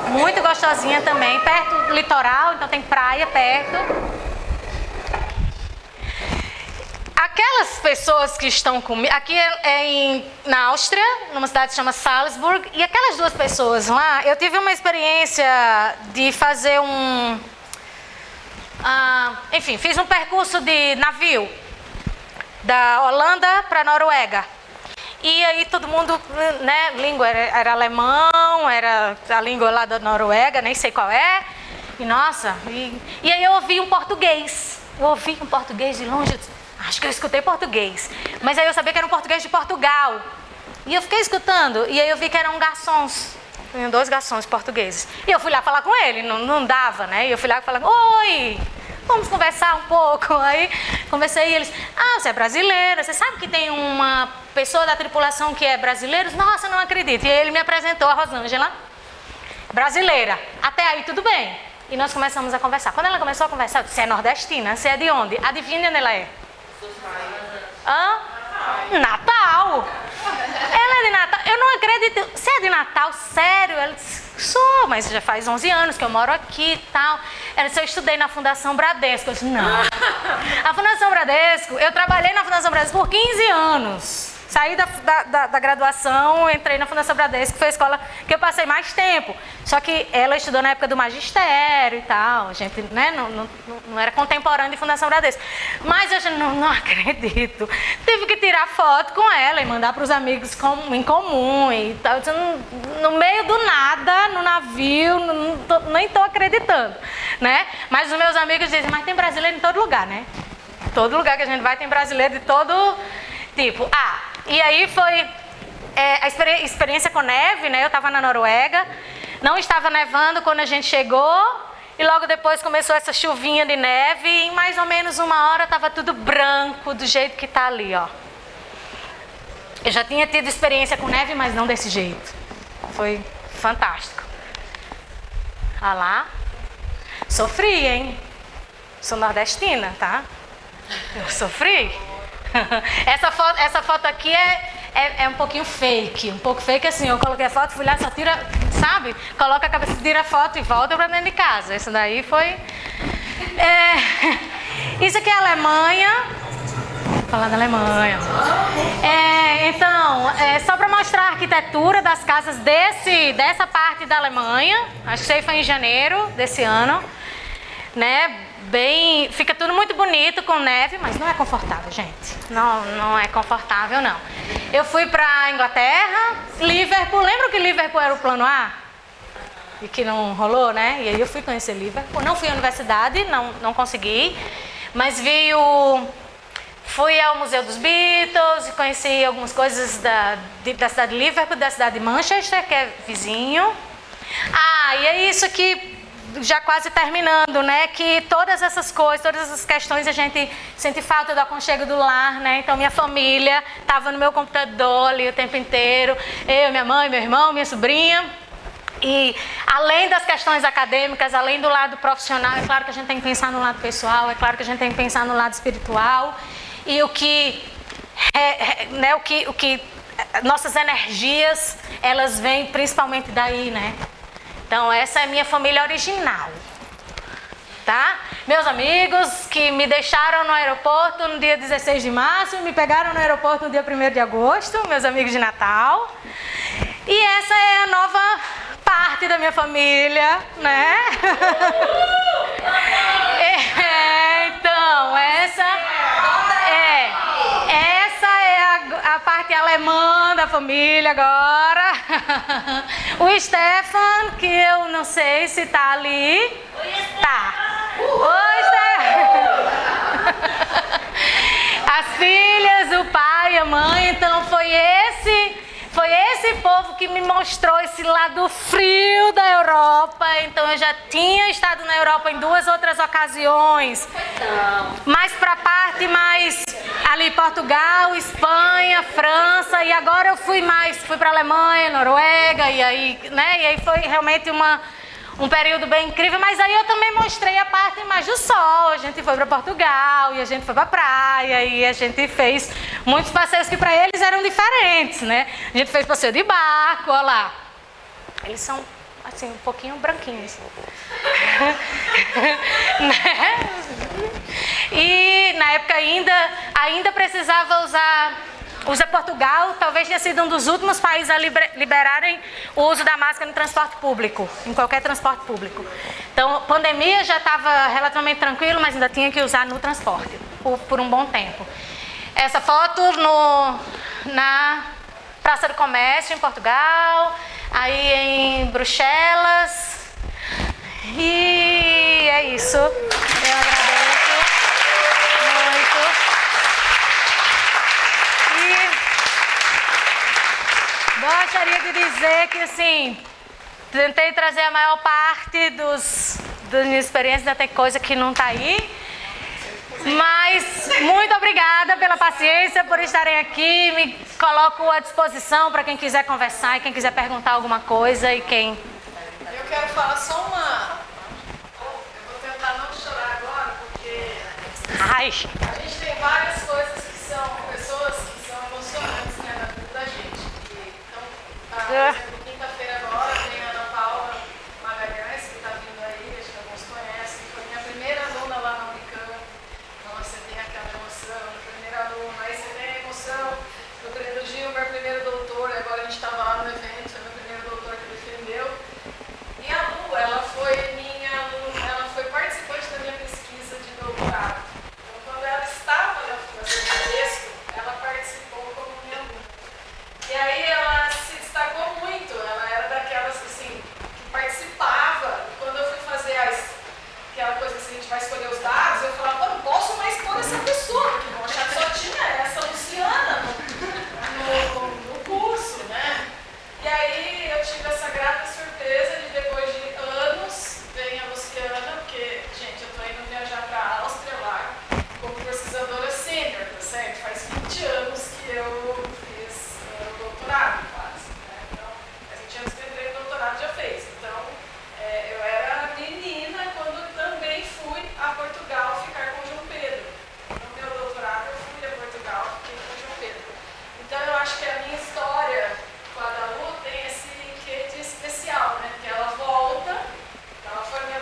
muito gostosinha também, perto do litoral, então tem praia perto. Aquelas pessoas que estão comigo, aqui na Áustria, numa cidade que se chama Salzburg, e aquelas duas pessoas lá, eu tive uma experiência de fazer enfim, fiz um percurso de navio da Holanda para a Noruega. E aí todo mundo, né, língua era alemão, era a língua lá da Noruega, nem sei qual é. E nossa, e aí eu ouvi um português. Eu ouvi um português de longe, eu disse, acho que eu escutei português. Mas aí eu sabia que era um português de Portugal. E eu fiquei escutando, e aí eu vi que eram garçons. Tinham 2 garçons portugueses. E eu fui lá falar com ele, não dava, né? E eu fui lá falar, oi, vamos conversar um pouco. Aí conversei e eles, você é brasileira, você sabe que tem uma pessoa da tripulação que é brasileira? Nossa, não acredito. E aí ele me apresentou a Rosângela, brasileira. Até aí tudo bem. E nós começamos a conversar. Quando ela começou a conversar, eu disse, você é nordestina? Você é de onde? Adivinha onde ela é? Natal. Ela é de Natal. Eu não acredito. Você é de Natal? Sério? Ela disse, sou, mas já faz 11 anos que eu moro aqui e tal. Ela disse, eu estudei na Fundação Bradesco. Eu disse, não. A Fundação Bradesco, eu trabalhei na Fundação Bradesco por 15 anos. Saí da graduação, entrei na Fundação Bradesco, que foi a escola que eu passei mais tempo. Só que ela estudou na época do magistério e tal. A gente, né, não era contemporâneo de Fundação Bradesco. Mas eu já não acredito. Tive que tirar foto com ela e mandar para os amigos em comum e tal. No meio do nada, no navio, nem estou acreditando, né? Mas os meus amigos dizem, mas tem brasileiro em todo lugar, né? Todo lugar que a gente vai tem brasileiro de todo tipo. E aí foi a experiência com neve, né? Eu estava na Noruega, não estava nevando quando a gente chegou e logo depois começou essa chuvinha de neve e em mais ou menos 1 hora estava tudo branco do jeito que está ali, ó. Eu já tinha tido experiência com neve, mas não desse jeito. Foi fantástico. Lá, sofri, hein? Sou nordestina, tá? Eu sofri. Essa foto aqui é um pouquinho fake, um pouco fake assim, eu coloquei a foto, fui lá, só tira, sabe? Coloca a cabeça, tira a foto e volta para dentro de casa. Isso daí foi... Isso aqui é a Alemanha. Vou falar da Alemanha. Então, só para mostrar a arquitetura das casas dessa parte da Alemanha. Acho que isso aí foi em janeiro desse ano, né? Fica tudo muito bonito com neve, mas não é confortável, gente. Não é confortável, não. Eu fui para Inglaterra, Liverpool. Lembra que Liverpool era o plano A? E que não rolou, né? E aí eu fui conhecer Liverpool. Não fui à universidade, não consegui. Mas fui ao Museu dos Beatles e conheci algumas coisas da cidade de Liverpool, da cidade de Manchester, que é vizinho. E é isso aqui... Já quase terminando, né? Que todas essas coisas, todas essas questões a gente sente falta do aconchego do lar, né? Então minha família estava no meu computador ali o tempo inteiro, eu, minha mãe, meu irmão, minha sobrinha. E além das questões acadêmicas, além do lado profissional, é claro que a gente tem que pensar no lado pessoal, é claro que a gente tem que pensar no lado espiritual. E nossas energias, elas vêm principalmente daí, né? Então, essa é a minha família original, tá? Meus amigos que me deixaram no aeroporto no dia 16 de março, me pegaram no aeroporto no dia 1º de agosto, meus amigos de Natal. E essa é a nova parte da minha família, né? Então, essa é a parte alemã da família agora. O Stefan, que eu não sei se tá ali. Tá. Oi, Stefan. As filhas, o pai, a mãe. Então foi esse povo que me mostrou esse lado frio da Europa. Então eu já tinha estado na Europa em 2 outras ocasiões. Mais para a parte mais ali Portugal, Espanha, França, e agora eu fui para Alemanha, Noruega, e aí foi realmente um período bem incrível, mas aí eu também mostrei a parte mais do sol. A gente foi para Portugal, e a gente foi para a praia, e a gente fez muitos passeios que para eles eram diferentes, né? A gente fez passeio de barco, olha lá. Eles são, assim, um pouquinho branquinhos. Né? E na época ainda precisava usar Portugal, talvez tenha sido um dos últimos países a liberarem o uso da máscara no transporte público, em qualquer transporte público. Então, a pandemia já estava relativamente tranquilo, mas ainda tinha que usar no transporte, por um bom tempo. Essa foto na Praça do Comércio, em Portugal, aí em Bruxelas, e é isso. Eu agradeço muito. Gostaria de dizer que, assim, tentei trazer a maior parte das minhas experiências, ainda tem coisa que não está aí. Mas muito obrigada pela paciência, por estarem aqui. Me coloco à disposição para quem quiser conversar e quem quiser perguntar alguma coisa e quem... Eu quero falar só uma... Eu vou tentar não chorar agora, porque... Ai. A gente tem várias coisas que são pessoas que são emocionantes, né, na vida da gente. Então, por exemplo, quinta-feira agora tem a Ana Paula Magalhães, que está vindo aí, acho que alguns conhecem. Foi minha primeira aluna lá na Unicamp. Então você tem aquela emoção, a primeira aluna, aí você tem a emoção do querido Gilmer, primeiro doutor, agora a gente estava lá no evento, foi meu primeiro doutor que defendeu. E a Lu, ela foi minha aluna, ela foi participante da minha pesquisa de doutorado. Então, quando ela estava fazendo texto, ela participou como minha aluna. E aí ela se destacou muito, ela era daquelas assim, que participava. E quando eu fui fazer aquela coisa assim, a gente vai escolher os dados, eu falava, não posso mais pôr essa pessoa, porque vão achar que só tinha essa Luciana no curso, né? E aí eu tive essa grata surpresa de depois de anos vem a Luciana, porque, gente, eu tô indo viajar para a Áustria lá como pesquisadora sênior, tá certo? Faz 20 anos que eu fiz doutorado quase, né? Então, faz 20 anos que eu entrei no doutorado, já fez. Então, eu era menina quando também fui a Portugal ficar com o João Pedro. No meu doutorado eu fui a Portugal, fiquei com o João Pedro. Então, eu acho que a minha história com a Dalu tem esse quê de especial, né? Porque ela volta, ela foi minha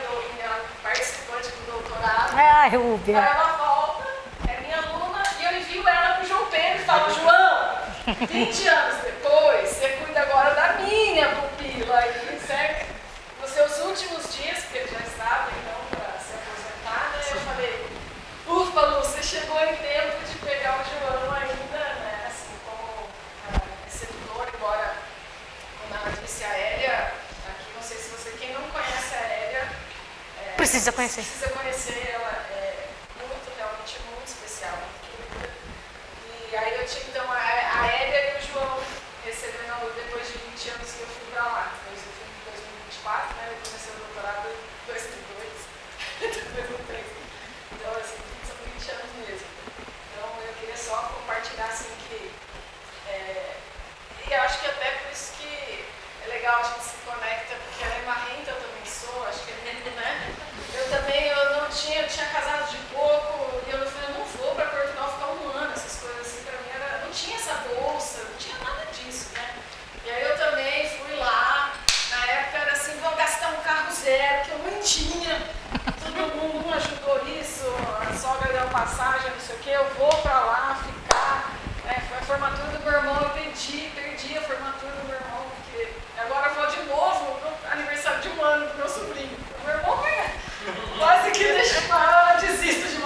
participante do doutorado. Ai, Rúbia. Aí ela volta, é minha aluna, e eu envio ela pro João Pedro e falo, João, 20 anos depois, você cuida agora da minha pupila aí, certo? Nos seus últimos dias, porque ele já estava então para se aposentar, né? Eu falei, ufa, Lu, você chegou em tempo de pegar o João ainda, né? Assim, como receptor, embora, como ela disse, a Hélia, aqui, não sei se você, quem não conhece a Hélia, Precisa conhecer. Precisa conhecer, ela é realmente muito especial, muito querida. E aí eu tinha então a Hélia e o João recebendo a Lu depois de 20 anos que eu fui para lá. Eu fui em 2024, né? Eu comecei o doutorado em 2002, 2003. Então, assim, são 20 anos mesmo. Então, eu queria só compartilhar, assim, que... E eu acho que até por isso que é legal a gente se conecta, porque ela é marrenta, eu também sou, acho que é lindo, né? Eu tinha casado de pouco, e eu falei, eu não vou para Portugal ficar um ano, essas coisas assim, para mim não tinha essa bolsa, não tinha nada disso, né? E aí eu também fui lá, na época era assim, vou gastar um carro zero, que eu não tinha, todo mundo ajudou isso, a sogra deu passagem, não sei o que, eu vou para lá ficar, né? Foi a formatura do meu irmão, eu perdi a formatura do meu irmão, porque agora eu vou de novo no aniversário de um ano do meu sobrinho. O meu irmão quase que desiste de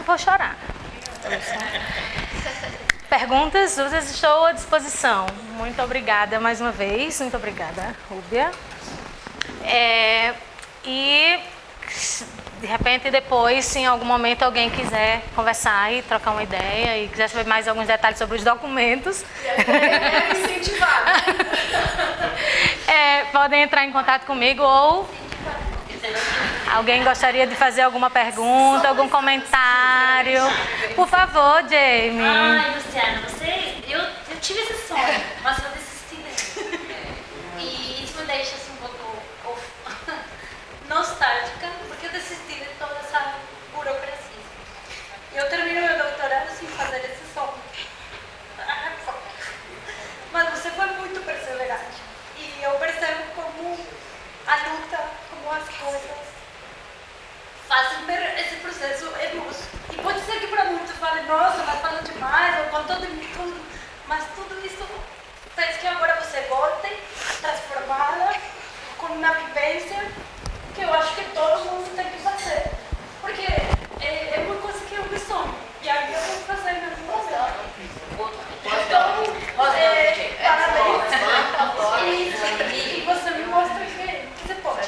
vou chorar. Perguntas, dúvidas, estou à disposição. Muito obrigada mais uma vez. Muito obrigada, Rúbia. E de repente depois, se em algum momento alguém quiser conversar e trocar uma ideia e quiser saber mais alguns detalhes sobre os documentos, Incentivar. podem entrar em contato comigo ou alguém gostaria de fazer alguma pergunta, algum comentário. Por favor, Jamie. Ai, Luciana, eu tive esse sonho, mas eu desisti dele. E isso me deixa assim, um pouco nostálgica, porque eu desisti de toda essa burocracia. Eu termino meu doutorado sem fazer esse sonho. Mas você foi muito perseverante. E eu percebo como a luta, como as coisas fazem ver esse processo emocional. E pode ser que para muitos falem, nossa, mas fala demais, ou contou de mim tudo. Mas tudo isso fez que agora você volte transformada, com uma vivência que eu acho que todo mundo tem que fazer. Porque é uma coisa que eu me sonho. E aí eu vou fazer na minha vida. Então, parabéns. E você me mostra que você pode.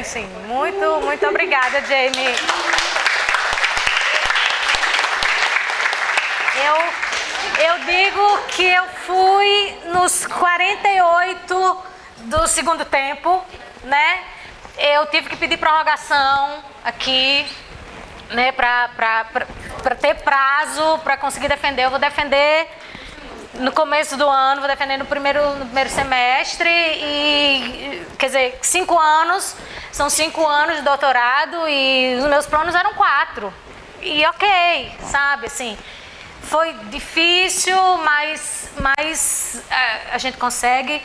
Sim. Muito obrigada, Jamie. Eu digo que eu fui nos 48 do segundo tempo, né? Eu tive que pedir prorrogação aqui, né, para ter prazo para conseguir defender. Eu vou defender no começo do ano, vou defender no primeiro semestre e, quer dizer, 5 anos, são 5 anos de doutorado e os meus planos eram 4. E ok, sabe, assim, foi difícil, mas a gente consegue.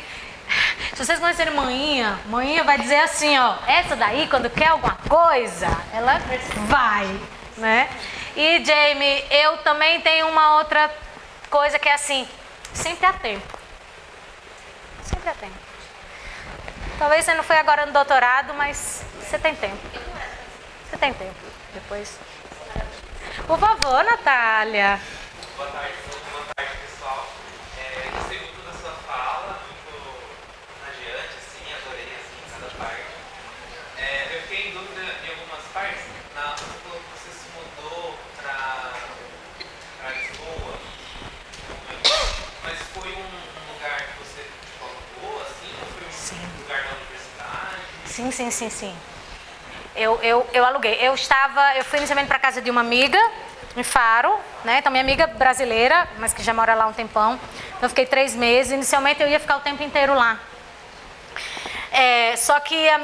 Se vocês conhecerem Maninha vai dizer assim, ó, essa daí, quando quer alguma coisa, ela vai, né? E, Jamie, eu também tenho uma outra coisa que é assim, sempre há tempo. Sempre há tempo. Talvez você não foi agora no doutorado, mas você tem tempo. Você tem tempo. Depois. Por favor, Natália. Boa tarde, pessoal. Gostei muito da sua fala, muito contagiante, assim, adorei assim, cada parte. Eu fiquei em dúvida em algumas partes. Você se mudou para Lisboa, mas foi um lugar que você alugou, assim, ou foi um lugar da universidade? Sim. Eu aluguei. Eu fui inicialmente para casa de uma amiga em Faro, né? Então minha amiga brasileira, mas que já mora lá há um tempão. Então eu fiquei 3 meses. Inicialmente eu ia ficar o tempo inteiro lá. Só que a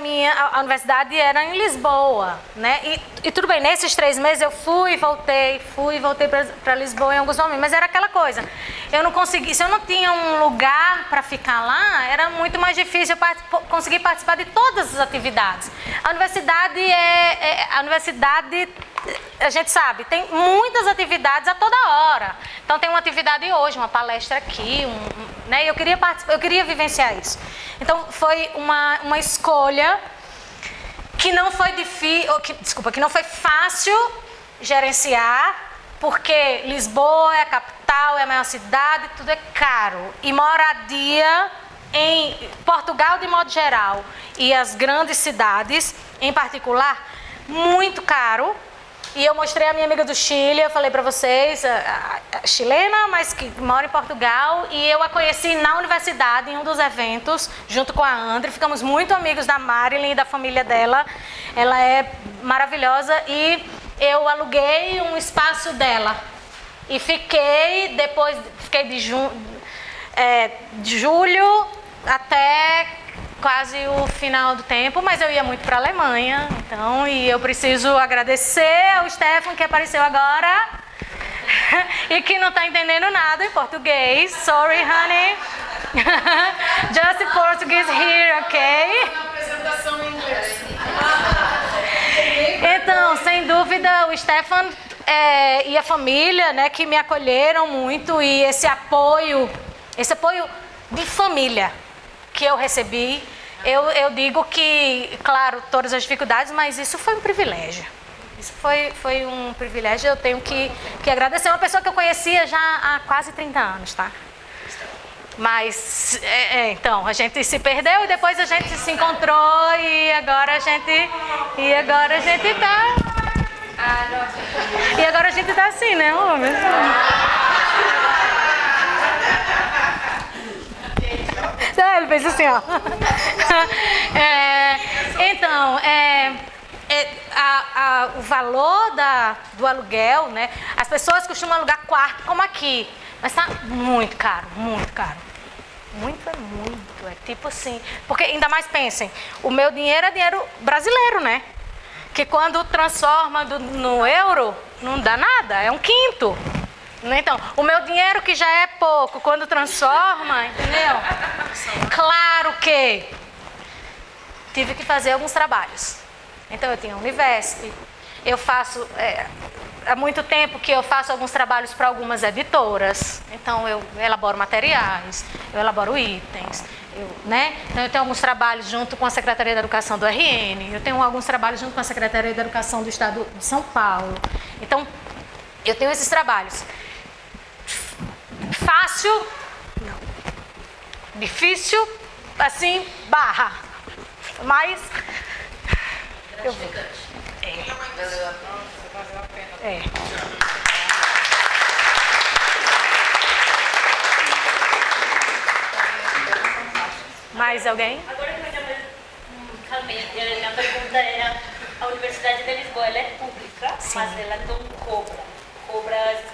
universidade era em Lisboa, né? E tudo bem, nesses 3 meses eu fui e voltei para Lisboa em alguns momentos, mas era aquela coisa. Eu não consegui, se eu não tinha um lugar para ficar lá, era muito mais difícil eu conseguir participar de todas as atividades. A universidade, a gente sabe, tem muitas atividades a toda hora. Então tem uma atividade hoje, uma palestra aqui, né? Eu queria vivenciar isso. Então foi uma escolha que não foi que não foi fácil gerenciar, porque Lisboa é a capital, é a maior cidade, tudo é caro. E moradia em Portugal de modo geral e as grandes cidades em particular, muito caro. E eu mostrei a minha amiga do Chile, eu falei para vocês, a chilena, mas que mora em Portugal, e eu a conheci na universidade, em um dos eventos, junto com a André. Ficamos muito amigos da Marilyn e da família dela. Ela é maravilhosa e eu aluguei um espaço dela. E fiquei de julho até quase o final do tempo, mas eu ia muito para a Alemanha, então, e eu preciso agradecer ao Stefan que apareceu agora e que não está entendendo nada em português. Sorry, honey. Just Portuguese here, ok? Apresentação em inglês. Então, sem dúvida, o Stefan e a família, né, que me acolheram muito, e esse apoio de família que eu recebi, eu digo que, claro, todas as dificuldades, mas isso foi um privilégio. Isso foi um privilégio, eu tenho que agradecer. Uma pessoa que eu conhecia já há quase 30 anos, tá? Mas, então, a gente se perdeu e depois a gente se encontrou e agora a gente tá... E agora a gente tá assim, né? Ele fez assim, ó. Então, o valor do aluguel, né? As pessoas costumam alugar quarto, como aqui, mas tá muito caro, muito caro. Muito. É tipo assim, porque ainda mais pensem, o meu dinheiro é dinheiro brasileiro, né? Que quando transforma no euro, não dá nada, é um quinto. Então, o meu dinheiro que já é pouco, quando transforma, entendeu? Claro que tive que fazer alguns trabalhos. Então, eu tinha a Univesp, eu faço... há muito tempo que eu faço alguns trabalhos para algumas editoras. Então, eu elaboro materiais, eu elaboro itens, né? Então, eu tenho alguns trabalhos junto com a Secretaria da Educação do RN, eu tenho alguns trabalhos junto com a Secretaria da Educação do Estado de São Paulo. Então, eu tenho esses trabalhos. Fácil, não. Difícil, assim, barra. Mas... Mais alguém? Agora que calmei, a pergunta era, a Universidade de Lisboa, ela é pública, sim, mas ela não cobra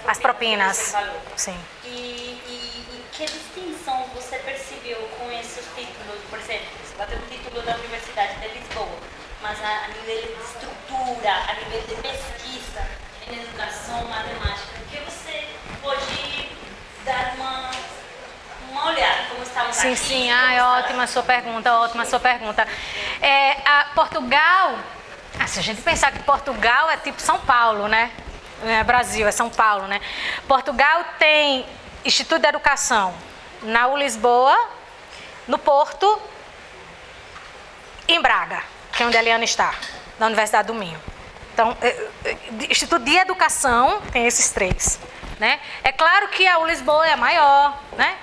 as propinas. Sim. E que distinção você percebeu com esses títulos? Por exemplo, você vai ter um título da Universidade de Lisboa, mas a nível de estrutura, a nível de pesquisa em educação, matemática, o que você pode dar uma olhada, como estamos aqui? Sim, ótima a sua pergunta. Portugal, se a gente pensar que Portugal é tipo São Paulo, né? Brasil é São Paulo, né? Portugal tem Instituto de Educação na Lisboa, no Porto e em Braga, que é onde a Eliana está, na Universidade do Minho. Então, Instituto de Educação tem esses 3, né? É claro que a Lisboa é maior, né?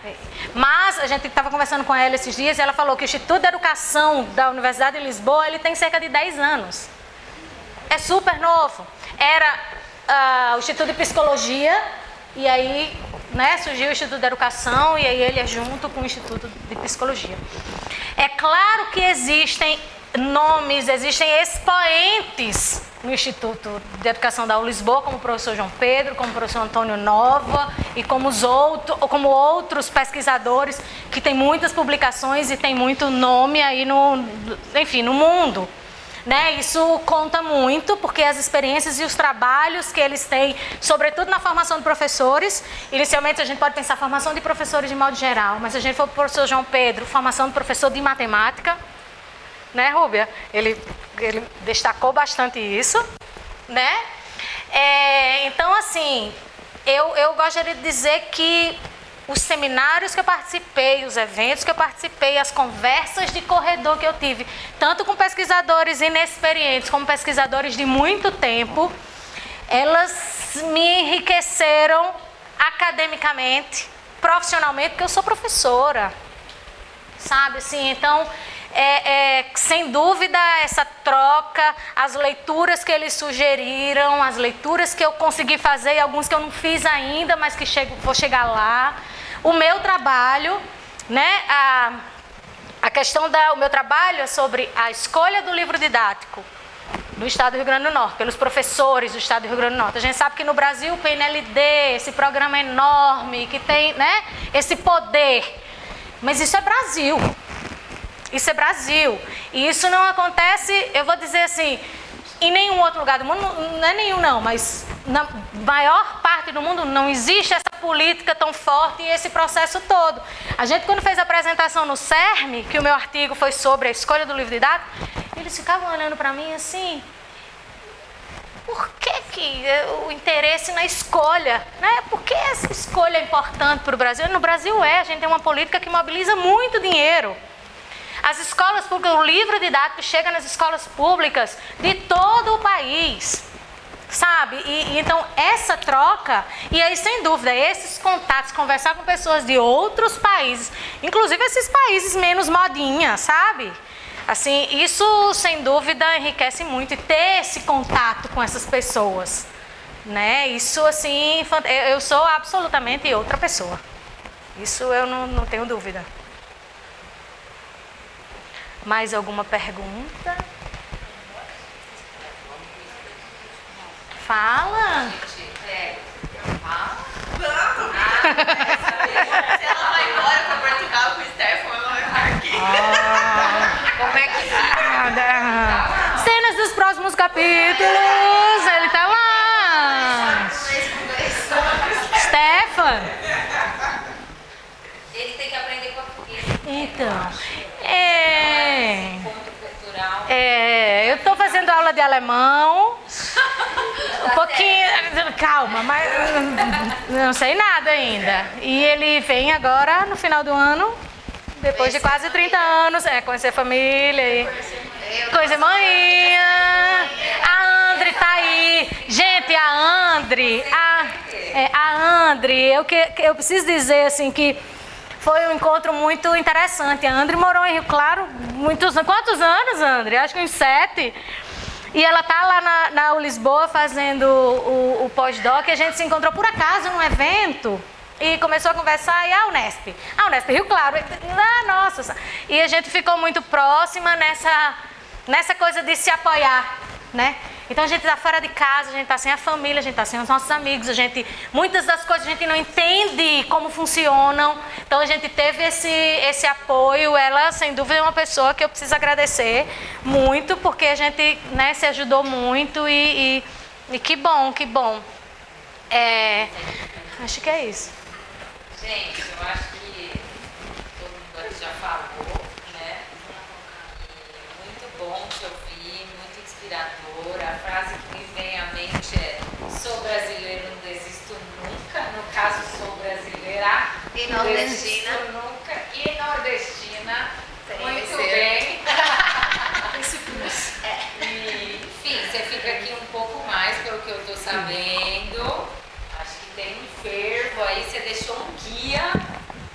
Mas a gente estava conversando com ela esses dias e ela falou que o Instituto de Educação da Universidade de Lisboa, ele tem cerca de 10 anos. É super novo. Era o Instituto de Psicologia e aí, né, surgiu o Instituto de Educação e aí ele é junto com o Instituto de Psicologia. É claro que existem nomes, existem expoentes no Instituto de Educação da Lisboa, como o professor João Pedro, como o professor Antônio Nova e como outros pesquisadores que têm muitas publicações e têm muito nome aí no mundo. Né? Isso conta muito, porque as experiências e os trabalhos que eles têm, sobretudo na formação de professores, inicialmente a gente pode pensar formação de professores de modo geral, mas se a gente for para o professor João Pedro, formação de professor de matemática, né, Rúbia? Ele destacou bastante isso, né? Então, assim, eu gostaria de dizer que os seminários que eu participei, os eventos que eu participei, as conversas de corredor que eu tive, tanto com pesquisadores inexperientes como pesquisadores de muito tempo, elas me enriqueceram academicamente, profissionalmente, porque eu sou professora, sabe? Assim, então, sem dúvida, essa troca, as leituras que eles sugeriram, as leituras que eu consegui fazer e alguns que eu não fiz ainda, mas que vou chegar lá. O meu trabalho, né, o meu trabalho é sobre a escolha do livro didático do Estado do Rio Grande do Norte, pelos professores do Estado do Rio Grande do Norte. A gente sabe que no Brasil o PNLD, esse programa enorme, que tem, né, esse poder, mas isso é Brasil. Isso é Brasil. E isso não acontece, eu vou dizer assim, em nenhum outro lugar do mundo, não é nenhum não, mas na maior parte do mundo não existe essa política tão forte e esse processo todo. A gente, quando fez a apresentação no CERM, que o meu artigo foi sobre a escolha do livro didático, eles ficavam olhando para mim assim, por que o interesse na escolha, né? Por que essa escolha é importante para o Brasil? No Brasil a gente tem uma política que mobiliza muito dinheiro. As escolas públicas, o livro didático chega nas escolas públicas de todo o país. sabe? E então essa troca, e aí sem dúvida, esses contatos, conversar com pessoas de outros países, inclusive esses países menos modinha, sabe? Assim, isso sem dúvida enriquece muito, e ter esse contato com essas pessoas, né? Isso assim, eu sou absolutamente outra pessoa. Isso eu não tenho dúvida. Mais alguma pergunta? Fala. Se ela vai embora pra Portugal com o Stefan, ela vai ficar aqui. Como é que fica? Cenas dos próximos capítulos. Ele tá lá. Stefan. Ele tem que aprender português. Então, Encontro cultural. eu tô fazendo aula de alemão. Um pouquinho, calma, mas não sei nada ainda. E ele vem agora no final do ano, depois de quase 30 anos, conhecer a família e conhecer manhã. A Andri tá aí. Gente, a Andri, eu preciso dizer assim que foi um encontro muito interessante. A Andri morou em Rio Claro quantos anos, Andri? Acho que uns 7. E ela tá lá na Lisboa fazendo o pós-doc, e a gente se encontrou por acaso num evento e começou a conversar, e a Unesp Rio Claro, nossa, e a gente ficou muito próxima nessa coisa de se apoiar, né? Então a gente tá fora de casa, a gente tá sem a família, a gente tá sem os nossos amigos, muitas das coisas a gente não entende como funcionam, então a gente teve esse apoio. Ela, sem dúvida, é uma pessoa que eu preciso agradecer muito, porque a gente, né, se ajudou muito e que bom. Acho que é isso. Gente, eu acho que todo mundo aqui já falou, né? E muito bom te ouvir, muito inspirador. A frase que me vem à mente é: sou brasileiro, não desisto nunca. No caso, sou brasileira. E não nordestina. desisto nunca. E nordestina. Muito ser. bem. E, enfim, você fica aqui um pouco mais, pelo que eu estou sabendo. Acho que tem um fervo aí. Você deixou um guia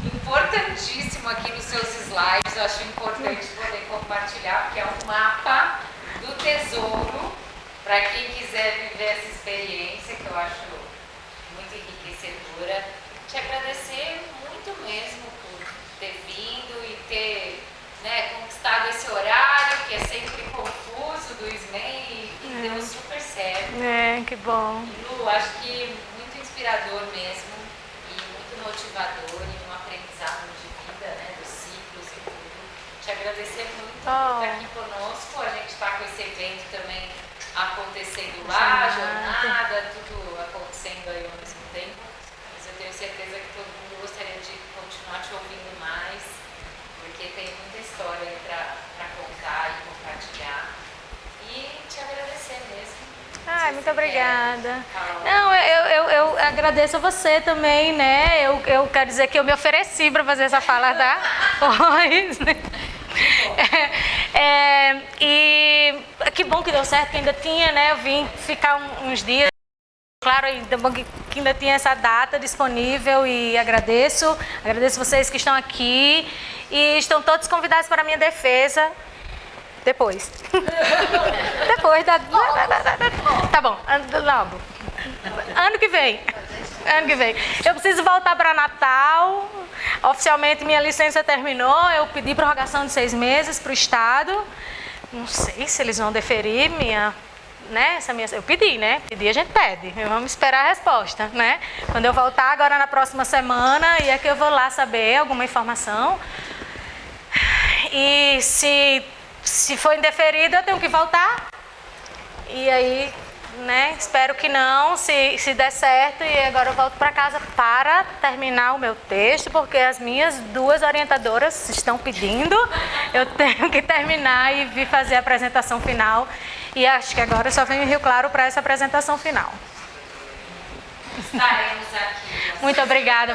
importantíssimo aqui nos seus slides. Eu acho importante poder compartilhar, porque é um mapa do tesouro para quem quiser viver essa experiência, que eu acho muito enriquecedora. Te agradecer muito mesmo por ter vindo e ter, né, conquistado esse horário, que é sempre confuso, do SMEI, e deu super certo. Que bom. Lu, acho que muito inspirador mesmo e muito motivador e um aprendizado de vida, né, dos ciclos e tudo. Te agradecer muito por estar aqui conosco. A gente está com esse evento também acontecendo lá, jornada, tudo acontecendo aí ao mesmo tempo. Mas eu tenho certeza que todo mundo gostaria de continuar te ouvindo mais, porque tem muita história aí para contar e compartilhar. E te agradecer mesmo. Muito obrigada. Não, eu agradeço a você também, né? Eu quero dizer que eu me ofereci para fazer essa fala, tá? Pois. E que bom que deu certo, que ainda tinha, né? Eu vim ficar uns dias. Claro, ainda bom que ainda tinha essa data disponível, e agradeço vocês que estão aqui, e estão todos convidados para a minha defesa. Depois da... Tá bom, logo. Ano que vem. Eu preciso voltar para Natal. Oficialmente minha licença terminou. Eu pedi prorrogação de 6 meses para o Estado. Não sei se eles vão deferir eu pedi, né? Pedir a gente pede. Vamos esperar a resposta, né? Quando eu voltar agora na próxima semana, e é que eu vou lá saber alguma informação. E se for indeferido, eu tenho que voltar. E aí, né, espero que não, se der certo. E agora eu volto para casa para terminar o meu texto, porque as minhas 2 orientadoras estão pedindo. Eu tenho que terminar e vir fazer a apresentação final. E acho que agora eu só venho em Rio Claro para essa apresentação final. Estaremos aqui. Muito obrigada.